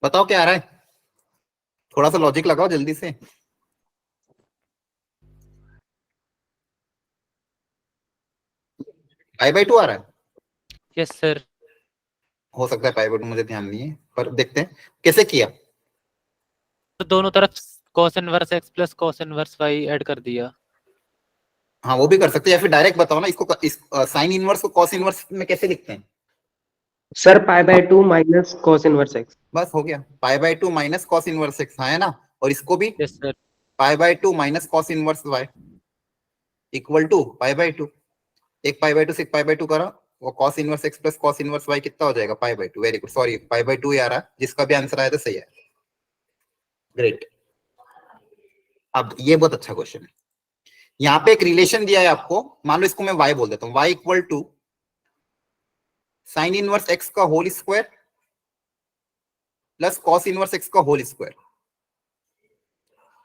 बताओ क्या आ रहा है? थोड़ा सा लॉजिक लगाओ जल्दी से। π/2 आ रहा है। Yes sir. हो सकता है पाई बाय 2, मुझे ध्यान नहीं है, पर देखते हैं कैसे किया। तो दोनों तरफ cos inverse x plus cos inverse y add कर दिया। हाँ वो भी कर सकते हैं, या फिर डायरेक्ट बताओ ना इसको, इस साइन इनवर्स को कॉस इनवर्स में कैसे लिखते हैं। Sir π/2 minus cos inverse x। बस हो गया, pi by 2 minus cos inverse X, हाँ है ना। और इसको भी yes sir. Pi by 2 minus cos inverse Y equal to pi by 2। एक पाई बाय 2 से एक पाई बाय 2 करा, वो cos inverse x plus cos inverse Y कितना हो जाएगा, pi by 2। Very good, sorry pi by 2 ही आ रहा है, जिसका भी आंसर आया था सही है। ग्रेट। अब ये बहुत अच्छा क्वेश्चन है। यहाँ पे एक रिलेशन दिया है आपको, मान लो इसको मैं y बोल देता हूँ, y equal to sine inverse x का whole square plus cos inverse x का होल स्क्वायर।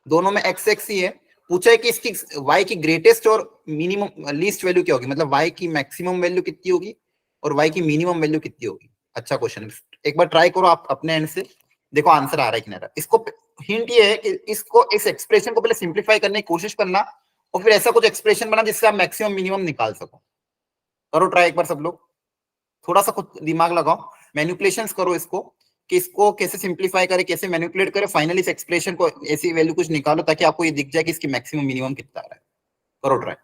दोनों में x x ही है। पूछा है कि इसकी y की ग्रेटेस्ट और मिनिमम लीस्ट वैल्यू क्या होगी, मतलब y की मैक्सिमम वैल्यू कितनी होगी और y की मिनिमम वैल्यू कितनी होगी। अच्छा क्वेश्चन है, एक बार ट्राई करो आप अपने एंड से, देखो आंसर आ रहा है कि नहीं आ रहा। इसको हिंट ये है कि इसको, इस एक्सप्रेशन को पहले सिंप्लीफाई करने की कोशिश करना और फिर ऐसा कुछ एक्सप्रेशन बना जिससे आप मैक्सिमम मिनिमम निकाल सको। करो ट्राई एक बार सब लोग, थोड़ा सा खुद दिमाग लगाओ, मैनिपुलेशंस करो इसको, कि इसको कैसे सिंप्लीफाई करे, कैसे मैनिपुलेट करे, फाइनली इस एक्सप्रेशन को ऐसी वैल्यू कुछ निकालो ताकि आपको ये दिख जाए कि इसकी मैक्सिमम मिनिमम कितना आ रहा है। करो ट्राई।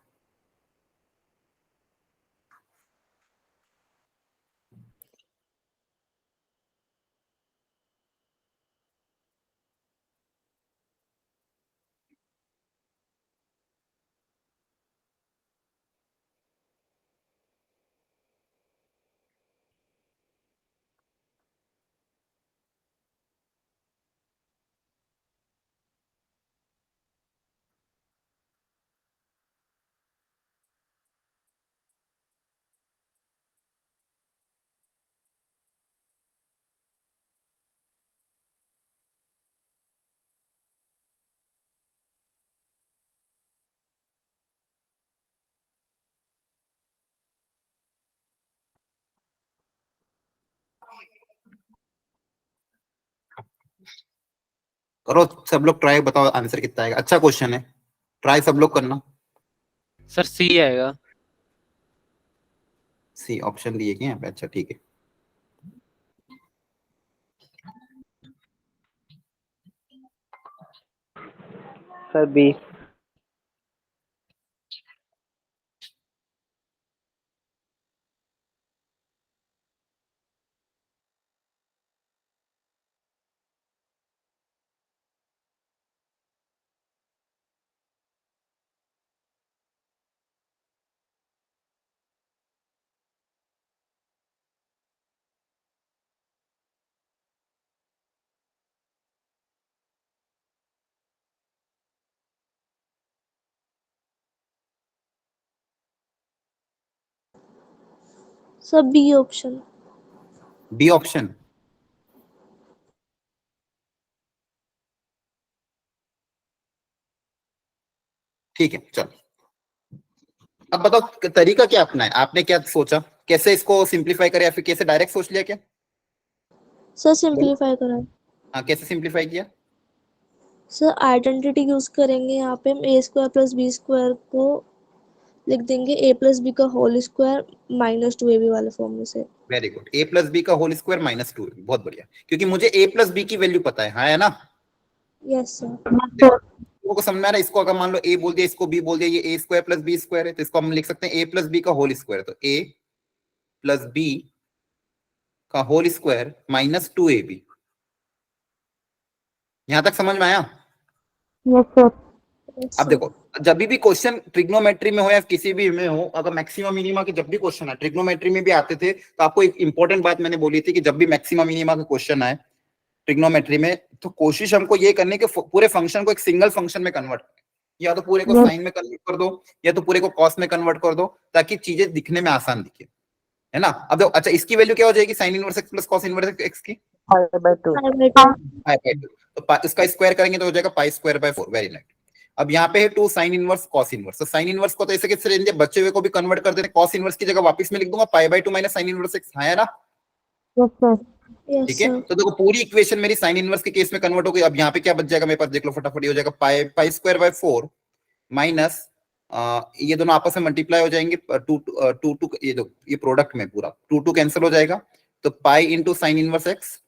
करो सब लोग ट्राई, बताओ आंसर कितना आएगा। अच्छा क्वेश्चन है, ट्राई सब लोग करना। सर सी आएगा। सी ऑप्शन दिए क्या यहाँ पे, अच्छा ठीक है। Sir B. Sir B option. B option, ठीक है चलो। अब बताओ तरीका क्या अपना है, आपने क्या सोचा, कैसे इसको सिंप्लीफाई करें, या फिर कैसे डायरेक्ट सोच लिया क्या। सर सिंपलीफाई करा। हाँ कैसे सिंप्लीफाई किया। सर आइडेंटिटी यूज करेंगे, यहाँ पे हम ए स्क्वायर प्लस बी स्क्वायर को लिख देंगे ए प्लस बी का होल स्क्वायर माइनस 2ab वाले फॉर्म में से। वेरी गुड, ए प्लस बी का होल स्क्वायर माइनस 2, बहुत बढ़िया, क्योंकि मुझे ए प्लस बी की वैल्यू पता है, हाँ है ना। Yes sir. को समझ में आ रहा है। इसको अगर मान लो ए बोल दिया, इसको बी बोल दिया, ये ए स्क्वायर प्लस बी स्क्वायर है, तो इसको हम लिख सकते हैं ए प्लस बी का होल स्क्वायर। तो ए प्लस बी का होल स्क्वायर माइनस 2ab। यहां तक समझ में आया। Yes, sir. अब देखो, जब भी क्वेश्चन ट्रिग्नोमेट्री में हो या किसी भी में हो, अगर मैक्सिमम मिनिमा के जब भी क्वेश्चन आए, ट्रिग्नोमेट्री में भी आते थे, तो आपको एक इंपॉर्टेंट बात मैंने बोली थी कि जब भी मैक्सिमम मिनिमा के क्वेश्चन आए ट्रिग्नोमेट्री में, तो कोशिश हमको ये करने के पूरे फंक्शन को एक सिंगल फंक्शन में कन्वर्ट, या तो पूरे को Yes. साइन में कन्वर्ट कर दो या तो पूरे को कॉस में कन्वर्ट कर दो, ताकि चीजें दिखने में आसान दिखे, है ना। अब देखो, अच्छा इसकी वैल्यू क्या हो जाएगी, sign inverse x plus cos inverse x की π/2। पाई बाय 2, तो इसका स्क्वायर करेंगे तो हो जाएगा पाई स्क्वायर बाय 4। Very nice. अब यहाँ पे है 2 साइन इनवर्स कॉस इनवर्स, तो साइन इनवर्स को तो ऐसे कैसे रेंज बच्चे हुए को भी कन्वर्ट कर देते, कॉस इनवर्स की जगह वापस में लिख दूंगा पाई by 2 minus sign inverse x, है ना। Yes, sir. यस ठीक है, सर। तो देखो पूरी इक्वेशन मेरी साइन इनवर्स के केस में कन्वर्ट हो गई। अब यहाँ पे क्या बच जाएगा मेरे पास, देख लो फटाफट, हो जाएगा पाई स्क्वायर बाय 4 माइनस ये दोनों आपस में मल्टीप्लाई हो जाएंगे, टू ये प्रोडक्ट में पूरा 2 कैंसिल हो जाएगा, तो पाई into sine inverse x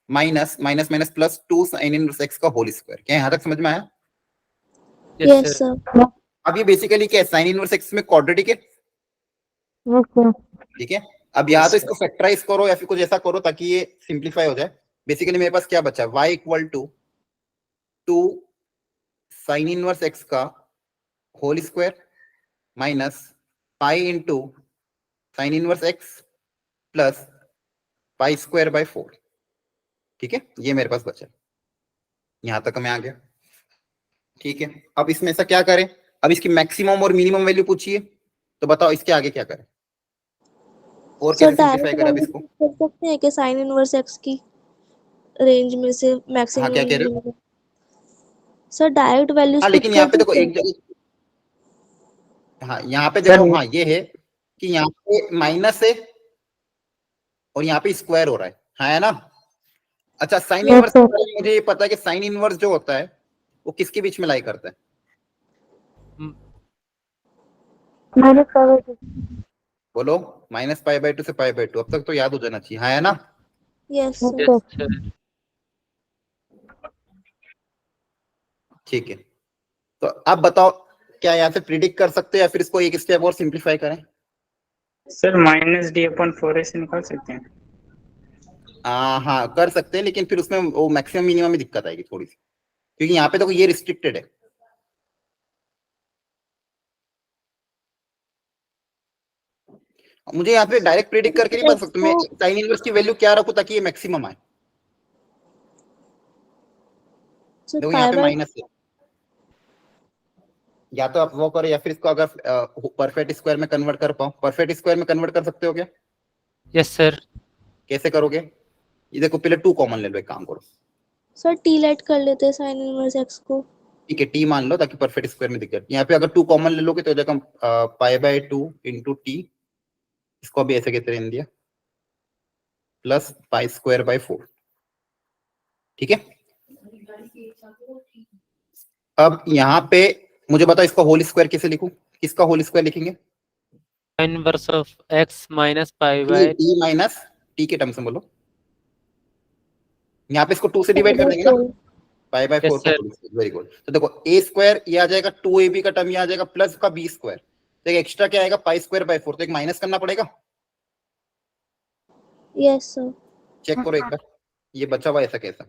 minus minus minus plus 2 sine inverse X का होल स्क्वायर। क्या यहाँ तक समझ में आया? Yes sir. अब ये बेसिकली क्या है, साइन इनवर्स एक्स में क्वाड्रेटिक है, Yes, sir. ठीक है। अब या तो इसको फैक्टराइज करो या फिर कुछ ऐसा करो ताकि ये सिंप्लीफाई हो जाए। बेसिकली मेरे पास क्या बचा, y equal to 2 sine inverse X का whole square minus pi into sine inverse x plus pi square by 4, ठीक है। ये मेरे पास बचा, यहां तक मैं आ गया, ठीक है। अब इसमें ऐसा क्या करें, अब इसकी मैक्सिमम और मिनिमम वैल्यू पूछिए, तो बताओ इसके आगे क्या करें और सर कैसे सिंप्लीफाई डायरेक्ट करें अब वैल्यू इसको। कर सकते हैं कि साइन इनवर्स एक्स की रेंज में से मैक्सिमम हाँ क्या कह रहे हो? सर डायरेक्ट वैल्यूज हाँ पुट लेकिन कर यहाँ पे देखो सकते एक हैं। जगह, हाँ यहाँ पे सर, देखो, हाँ ये है कि यहाँ पे माइनस है और यहाँ पे स्क्वायर हो रहा है ना। अच्छा साइन Yes, इनवर्स, sir. मुझे ये पता है कि साइन इनवर्स जो होता है वो किसके बीच में लाई करता है, Minus 5/2. बोलो, माइनस पाई बाय 2 से पाई बाय 2, अब तक तो याद हो जाना चाहिए, हाँ है ना। Yes Yes, sir. sir. Sir ठीक है, तो अब बताओ क्या यहाँ से प्रिडिक्ट कर सकते हैं या फिर इसको एक स्टेप और सिंप्लीफाई करें? सर माइनस d/4 ऐसे निकाल सकते हैं। हाँ कर सकते हैं, लेकिन फिर उसमें वो मैक्सिमम मिनिमम में दिक्कत आएगी थोड़ी सी, क्योंकि यहाँ पे तो ये रिस्ट्रिक्टेड है। मुझे यहाँ पे डायरेक्ट प्रिडिक्ट करके नहीं बता सकता, मैं साइन इनवर्स की वैल्यू क्या रखूं ताकि ये मैक्सिमम आए। सर देखो यहाँ पाई पे बाय माइनस है, या तो आप वो करो या फिर इसको अगर परफेक्ट स्क्वायर में कन्वर्ट कर पाओ, परफेक्ट स्क्वायर में कन्वर्ट कर सकते हो क्या? Yes sir. कैसे करोगे? ये देखो पहले 2 कॉमन ले लो, एक काम करो, सर टी लेट कर लेते हैं साइन इनवर्स एक्स को। ठीक है टी मान लो ताकि परफेक्ट स्क्वायर में दिक्कत। यहाँ पे अगर 2 कॉमन ले लोगे तो हो जाएगा पाई बाय 2 इंटू टी, इसको भी ऐसे कहते हैं दिया, प्लस पाई स्क्वायर बाय 4, ठीक है। अब यहाँ पे मुझे बताओ इसका होल स्क्वायर कैसे लिखूं, किसका होल स्क्वायर लिखेंगे? Sine inverse of x minus pi by T minus T के टर्म्स में बोलो, यहाँ पे इसको 2 से डिवाइड कर देंगे ना, पाई बाय 4 Yes, का sir. Whole square. Very good, तो देखो ए स्क्वायर ये आ जाएगा, 2ab का टर्म ये आ जाएगा, प्लस का बी स्क्वायर, तो एक्स्ट्रा क्या आएगा, पाई स्क्वायर बाय 4, तो एक माइनस करना पड़ेगा। Yes sir. चेक करो एक बार, ये बचा हुआ ऐसा कैसा,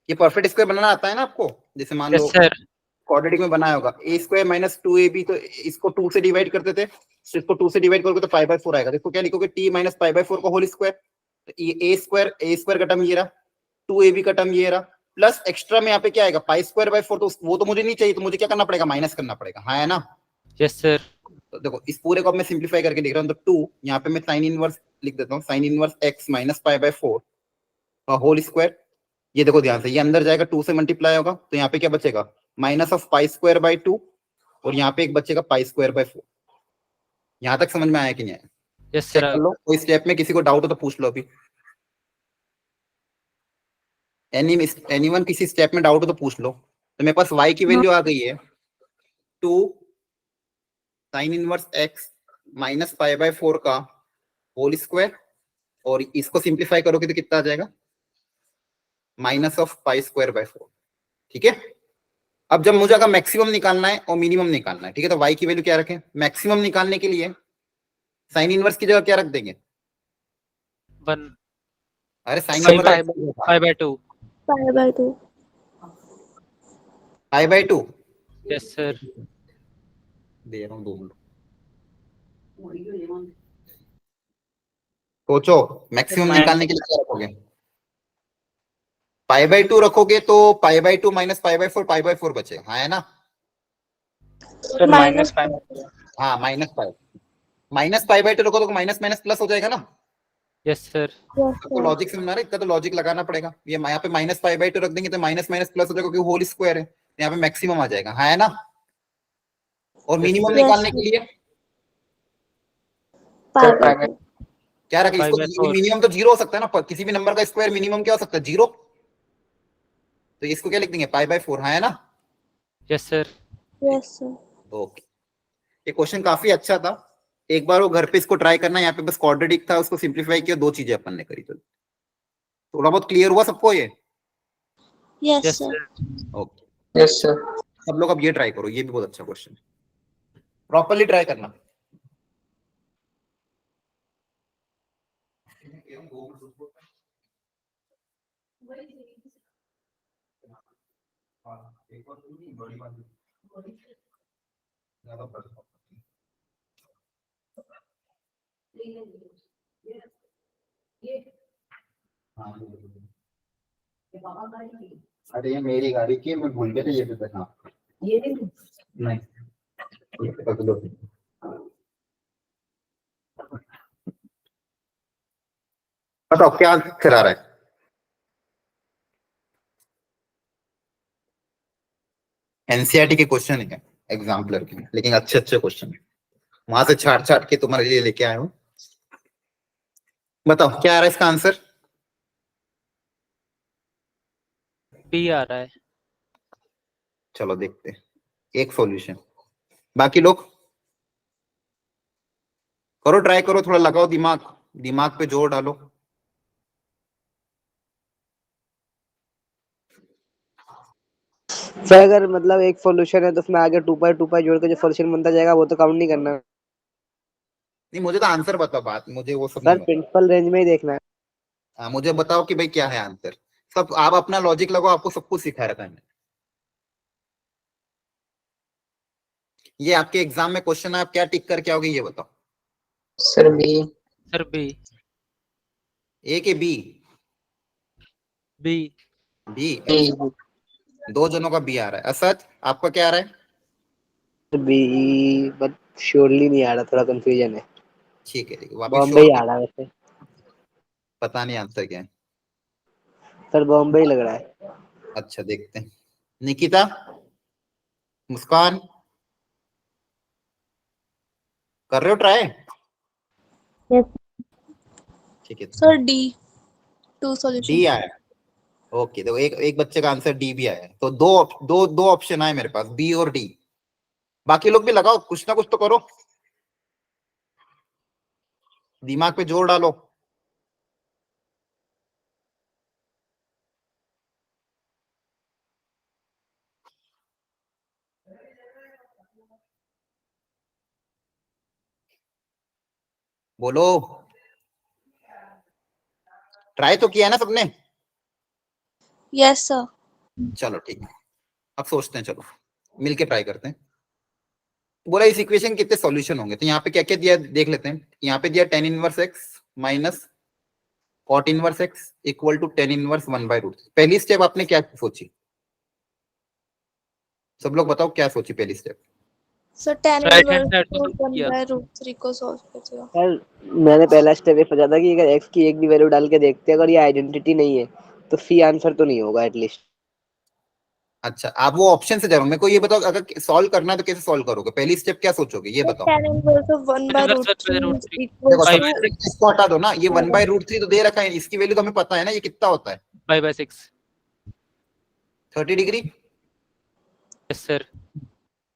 ये परफेक्ट स्क्वायर बनाना आता है ना आपको, जैसे मान लो यस सर। क्वाड्रेटिक में बनाया होगा, ए स्क्वायर माइनस 2ab, तो इसको 2 से डिवाइड करते थे, तो इसको 2 से डिवाइड करोगे तो पाई बाय 4 आएगा। देखो क्या लिखोगे, टी माइनस पाई बाय 4 का होल स्क्वायर, तो ये ए स्क्वायर का टर्म ये रहा, 2ab का टर्म ये रहा, प्लस एक्स्ट्रा में यहाँ पे क्या आएगा, पाई स्क्वायर बाय 4, तो वो तो मुझे नहीं चाहिए, तो मुझे क्या करना पड़ेगा, माइनस करना पड़ेगा, हाँ है ना। Yes sir. तो देखो इस पूरे को अब मैं सिंप्लीफाई करके लिख रहा हूँ, तो 2 यहाँ पे मैं साइन इनवर्स लिख देता हूँ, sign inverse x minus pi by 4 का होल स्क्वायर। ये देखो ध्यान से, ये अंदर जाएगा 2 से मल्टीप्लाई होगा, तो यहाँ पे क्या बचेगा, minus of pi square bye 2, और यहाँ पे एक बचेगा पाई स्क्वायर बाय 4। यहाँ तक समझ में आया कि नहीं आया? Yes check sir. कर लो, कोई स्टेप में किसी को डाउट हो तो पूछ लो अभी। एनीवन किसी स्टेप में डाउट हो तो पूछ लो। तो मेरे पास y की वैल्यू आ गई है 2 sine inverse x minus pi by 4 का होल स्क्वायर, और इसको सिंप्लीफाई करोगे तो कितना आ जाएगा, minus of pi square by 4, ठीक है। अब जब मुझे अगर मैक्सिमम निकालना है और मिनिमम निकालना है, ठीक है, तो y की वैल्यू क्या रखें, मैक्सिमम निकालने के लिए साइन इनवर्स की जगह क्या रख देंगे, 1 अरे sine pi inverse by 2। Pi by 2। Pi by 2 yes sir. दे रहा हूँ 2 मिनट, सोचो मैक्सिमम निकालने के लिए क्या रखोगे, पाई बाय 2 रखोगे तो पाई by 2 minus pi by 4, pi by 4 बचेगा, हाँ है ना। सर माइनस माइनस हाँ माइनस पाई बाय 2 रखो तो माइनस माइनस प्लस हो जाएगा ना। Yes sir. तो लॉजिक समझना रहे, इतना तो लॉजिक लगाना पड़ेगा। ये यहाँ पे माइनस पाई बाय 2 रख देंगे तो माइनस माइनस प्लस हो जाएगा, क्योंकि होल स्क्वायर है, यहाँ पे मैक्सिमम आ जाएगा, हाँ है ना। और मिनिमम निकालने के लिए पाई बाय 2। क्या रखें, पाई बाय इसको 4। मिनिमम तो 0 हो सकता है ना, किसी भी नंबर का स्क्वायर मिनिमम क्या हो सकता है, 0, तो इसको क्या लिख देंगे, पाई बाय 4, हाँ है ना। Yes sir. Yes sir. Okay, ये क्वेश्चन काफी अच्छा था। एक बार वो घर पे इसको ट्राई करना, यहाँ पे बस क्वाड्रेटिक था, उसको सिंप्लीफाई किया, 2 चीजें अपन ने करी। तो थोड़ा बहुत क्लियर हुआ सबको ये? Yes yes sir. Sir. Okay, yes sir. सब लोग अब ये ट्राई करो, ये भी बहुत अच्छा क्वेश्चन है, प्रॉपरली ट्राई करना। अरे ये मेरी गाड़ी की, मैं भूल गया था ये भी हाँ। ये नहीं, ये तो कर दो। बताओ क्या आंसर आ रहा है? एनसीईआरटी के क्वेश्चन है एग्जाम्पलर के, लेकिन अच्छे अच्छे क्वेश्चन है, वहां से छाट छाट के तुम्हारे लिए लेके आए हूँ। बताओ क्या आ रहा है इसका आंसर? बी आ रहा है। चलो देखते हैं, एक सॉल्यूशन। बाकी लोग करो, ट्राई करो, थोड़ा लगाओ दिमाग, दिमाग पे जोर डालो। सर अगर मतलब एक सॉल्यूशन है तो उसमें आगे 2 पाई जोड़ के जो सॉल्यूशन बनता जाएगा वो तो काउंट नहीं करना। नहीं, मुझे तो आंसर बताओ, बात मुझे वो सब सर नहीं प्रिंसिपल रेंज में ही देखना है। बताओ। मुझे बताओ कि भाई क्या है आंसर। सब आप अपना लॉजिक लगाओ, आपको सब कुछ सिखा रखा है मैंने। ये आपके एग्जाम में क्वेश्चन है, आप क्या टिक करके आओगे ये बताओ। Sir B. Sir B. A के बी? बी। B, B. 2 जनों का बी आ रहा है। असद आपका क्या आ रहा है? बी बट श्योरली नहीं आ रहा, थोड़ा कंफ्यूजन है। ठीक है, वापिस बॉम्बे ही श्योर आ रहा है वैसे। पता नहीं आंसर क्या है। सर बॉम्बे ही लग रहा है। अच्छा देखते हैं। निकिता, मुस्कान, कर रहे हो ट्राई? यस ठीक है, सर डी, 2 डी सॉल्यूशन। आया। ओके, तो एक एक बच्चे का आंसर डी भी आया है, तो दो ऑप्शन आए मेरे पास, बी और डी। बाकी लोग भी लगाओ, कुछ ना कुछ तो करो, दिमाग पे जोर डालो। बोलो, ट्राई तो किया है ना सबने? Yes sir. चलो ठीक है, अब सोचते हैं, चलो मिलके ट्राई करते हैं। बोला इस इक्वेशन के कितने सॉल्यूशन होंगे, तो यहाँ पे क्या क्या दिया देख लेते हैं। यहाँ पे दिया tan inverse x minus cot inverse x equal to tan inverse 1/√। पहली स्टेप आपने क्या सोची? सब लोग बताओ क्या सोची पहली step? Sir tan right hand inverse side को को सॉल्व 1 किया। बाय रूट 3 को सॉल्व कीजिए। सर मैंने पहला स्टेप ये सोचा था कि अगर एक्स की एक भी वैल्यू डाल के देखते हैं, अगर ये आइडेंटिटी नहीं है तो सी आंसर तो नहीं होगा एटलीस्ट। अच्छा, आप वो ऑप्शन से जा रहे हो, मेरे को ये बताओ अगर सॉल्व करना है तो कैसे सॉल्व करोगे? पहली स्टेप क्या सोचोगे ये बताओ। tan inverse of 1 by root 3 देखो इक्वल्स Pi टू by इसको हटा दो ना, ये 1/√3 तो दे रखा है, इसकी वैल्यू तो हमें पता है ना, ये कितना होता है? 5/6। 30 डिग्री। Yes sir.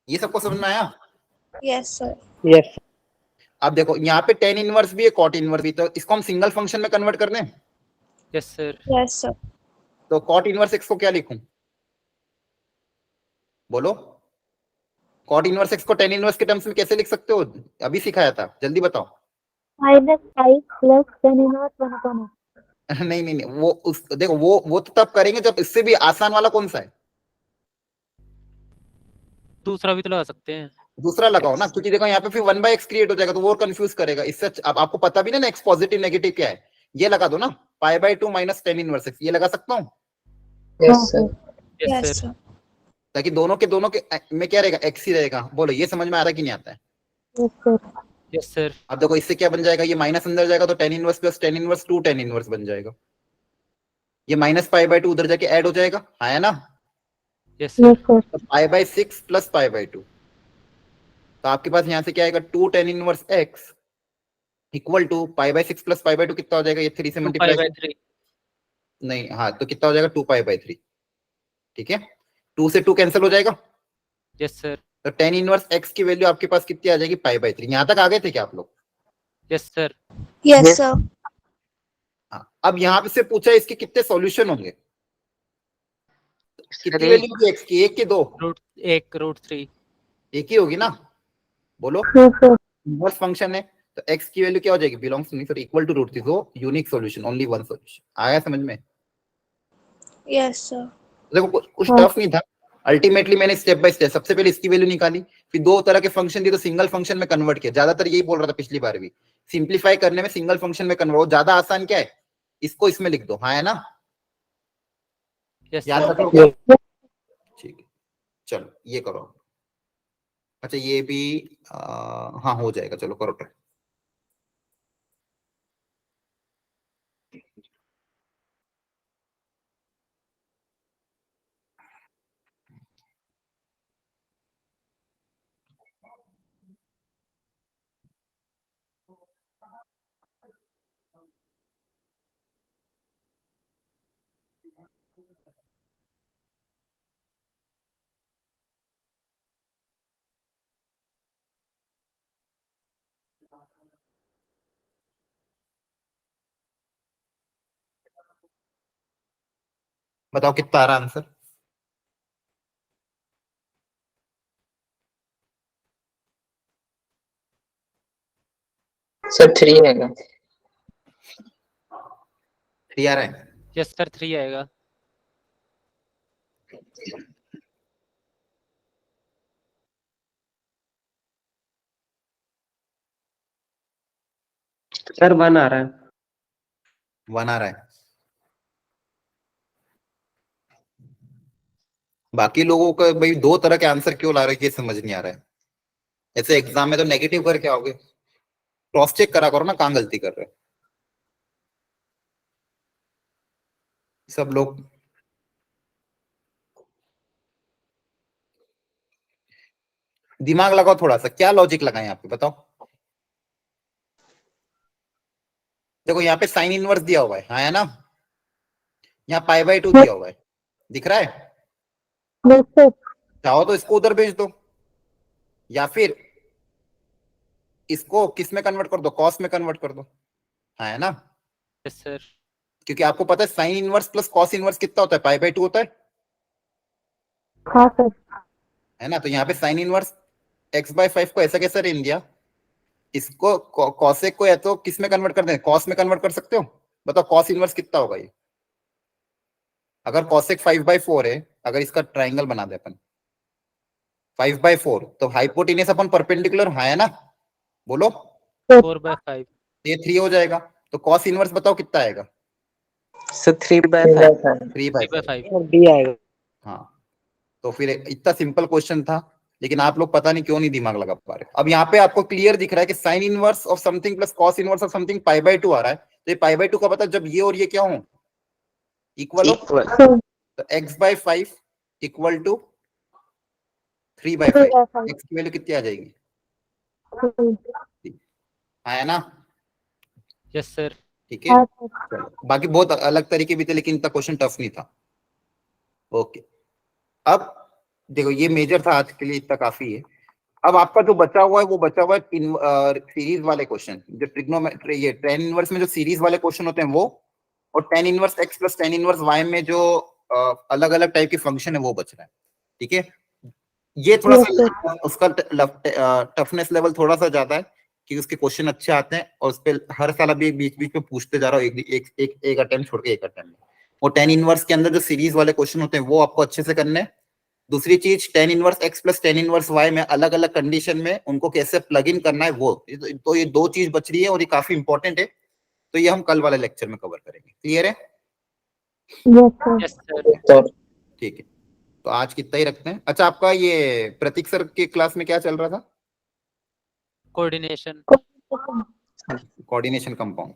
ये सबको समझ में आया? Yes sir. यस। अब देखो यहाँ पे tan इनवर्स भी है, cot इनवर्स भी, तो इसको हम सिंगल फंक्शन में कन्वर्ट कर दें। Yes sir. Yes sir. तो cot इनवर्स x को क्या लिखूं? बोलो, cot इनवर्स x को tan इनवर्स के टर्म्स में कैसे लिख सकते हो? अभी सिखाया था, जल्दी बताओ। -5 प्लस tan इनवर्स 1/x। नहीं नहीं नहीं, वो उस देखो वो तो तब करेंगे जब इससे भी आसान वाला कौन सा है? दूसरा भी तो लगा सकते हैं। दूसरा लगाओ ना, क्योंकि देखो यहाँ पे फिर 1/x क्रिएट हो जाएगा, तो वो कंफ्यूज करेगा। इससे अब आपको पता भी ना x पॉजिटिव नेगेटिव क्या है, ये लगा दो ना, π/2 माइनस tan इनवर्स x, ये लगा सकता हूँ, yes sir. Yes yes sir. Sir. ताकि दोनों के में क्या रहेगा, x ही रहेगा। बोलो ये समझ में आ रहा है कि नहीं आता है? Yes sir. Yes sir. अब देखो इससे क्या बन जाएगा, ये माइनस अंदर जाएगा तो tan inverse plus tan inverse 2 tan inverse बन जाएगा। ये माइनस π/2 उधर जाके ऐड हो जाएगा, आया ना? Yes sir. Yes sir. तो π/6 प्लस π/2, तो आपके पास यहाँ से क्या आएगा, 2 tan inverse x equal to π/6 plus π/2 कितना हो जाएगा, ये 3 से मल्टीप्लाई 2π/3। नहीं, हाँ तो कितना हो जाएगा, 2π/3। ठीक है, 2 से 2 कैंसिल हो जाएगा, यस सर। तो tan इनवर्स x की वैल्यू आपके पास कितनी आ जाएगी, पाई बाई 3। यहाँ तक आ गए थे क्या आप लोग? Yes sir. Yes sir. हाँ, अब यहाँ पे से पूछा है इसके कितने सॉल्यूशन होंगे, कितनी एक। वैल्यू होगी x की, 1 की 2? √3। एक ही होगी ना, बोलो। Yes, sir. इनवर्स फंक्शन है तो x की वैल्यू क्या हो जाएगी, belongs to sorry equal to √3, तो unique solution, only one solution. आया समझ में? यस सर। देखो कुछ हाँ। टफ नहीं था। अल्टीमेटली मैंने स्टेप बाय स्टेप सबसे पहले इसकी वैल्यू निकाली, फिर दो तरह के फंक्शन दिए तो सिंगल फंक्शन में कन्वर्ट किया। ज्यादातर यही बोल रहा था पिछली बार भी, सिंप्लीफाई करने में सिंगल फंक्शन में कन्वर्ट, ज्यादा आसान क्या है, इसको इसमें लिख दो। हाँ है ना, यस याद सर। रख लो क्या? ठीक है, चलो ये करो। अच्छा ये भी हाँ हो जाएगा, चलो करो ट्राई। बताओ कितना आ रहा आंसर? सर 3 आएगा। 3 आ रहा है। यस सर 3 आएगा। सर 1 आ रहा है। 1 आ रहा है। बाकी लोगों का भाई दो तरह के आंसर क्यों ला रहे हैं ये समझ नहीं आ रहा है। ऐसे एग्जाम में तो नेगेटिव करके आओगे, क्रॉस चेक करा करो ना कहाँ गलती कर रहे हो सब लोग। दिमाग लगाओ थोड़ा सा, क्या लॉजिक लगाएं यहाँ पे बताओ। देखो यहाँ पे साइन इनवर्स दिया हुआ है, हाँ है ना, यहाँ पाई बाई 2 दिया हुआ है, दिख रहा है? Yes, sir. चाहो तो इसको उधर भेज दो, या फिर इसको किस में कन्वर्ट कर दो, कॉस में कन्वर्ट कर दो, हाँ है ना, यस सर। क्योंकि आपको पता है sine inverse plus cos inverse कितना होता है, पाई बाई 2 होता है हाँ सर। है ना। तो यहाँ पे साइन इनवर्स x/5 को ऐसा कैसा रेन दिया, इसको कॉसेक को या तो किस में कन्वर्ट कर दें, कॉस में कन्वर्ट कर सकते हो। बताओ कॉस इनवर्स कितना होगा ये, अगर कॉसेक 5/4 है, अगर इसका ट्राइंगल बना दे अपन 5/4, तो हाइपोटेनस अपन परपेंडिकुलर, हाँ है ना, बोलो। 4/5। ये 3 हो जाएगा, तो कॉस इनवर्स बताओ कितना आएगा, सर 3/5 3/5। और डी आएगा। हाँ तो फिर इतना सिंपल क्वेश्चन था, लेकिन आप लोग पता नहीं क्यों नहीं दिमाग लगा पा रहे। अब यहाँ पे आपको क्लियर दिख रहा है कि sine inverse of something plus cos inverse of something pi by 2 आ रहा है। तो ये पाई बाई 2 का पता जब ये और ये क्या हो, इक्वल हो, इक्वल। तो x/5 इक्वल टू 3/5। x की वैल्यू कितनी आ जाएगी, हाँ है ना। Yes sir. ठीक है, चलो बाकी बहुत अलग तरीके भी थे, लेकिन इतना क्वेश्चन टफ नहीं था। ओके, अब देखो ये मेजर था आज के लिए, इतना काफी है। अब आपका जो बचा हुआ है वो बचा हुआ है सीरीज वाले क्वेश्चन, जो ट्रिग्नोमेट्री, ये tan इनवर्स में जो सीरीज वाले क्वेश्चन होते हैं वो, और tan inverse x plus tan inverse y में जो अलग अलग टाइप के फंक्शन है वो बच रहा है। ठीक है, ये थोड़ा सा उसका टफनेस लेवल थोड़ा सा ज्यादा है, कि उसके क्वेश्चन अच्छे आते हैं, और उस पर हर साल अभी बीच बीच में पूछते जा रहा हूँ, एक अटेम्प्ट छोड़ के एक अटेम्प्ट। वो tan इनवर्स के अंदर जो सीरीज वाले क्वेश्चन होते हैं वो आपको अच्छे से करने हैं। दूसरी चीज tan inverse x plus tan inverse y में अलग अलग कंडीशन में उनको कैसे प्लग इन करना है वो, तो ये दो चीज बच रही है और ये काफी इंपॉर्टेंट है। तो ये हम कल वाले लेक्चर में कवर करेंगे। क्लियर है? Yes, sir. Yes sir. ठीक है, तो आज कितना ही रखते हैं। अच्छा आपका ये प्रतीक सर के क्लास में क्या चल रहा था? कोऑर्डिनेशन। Coordination compound.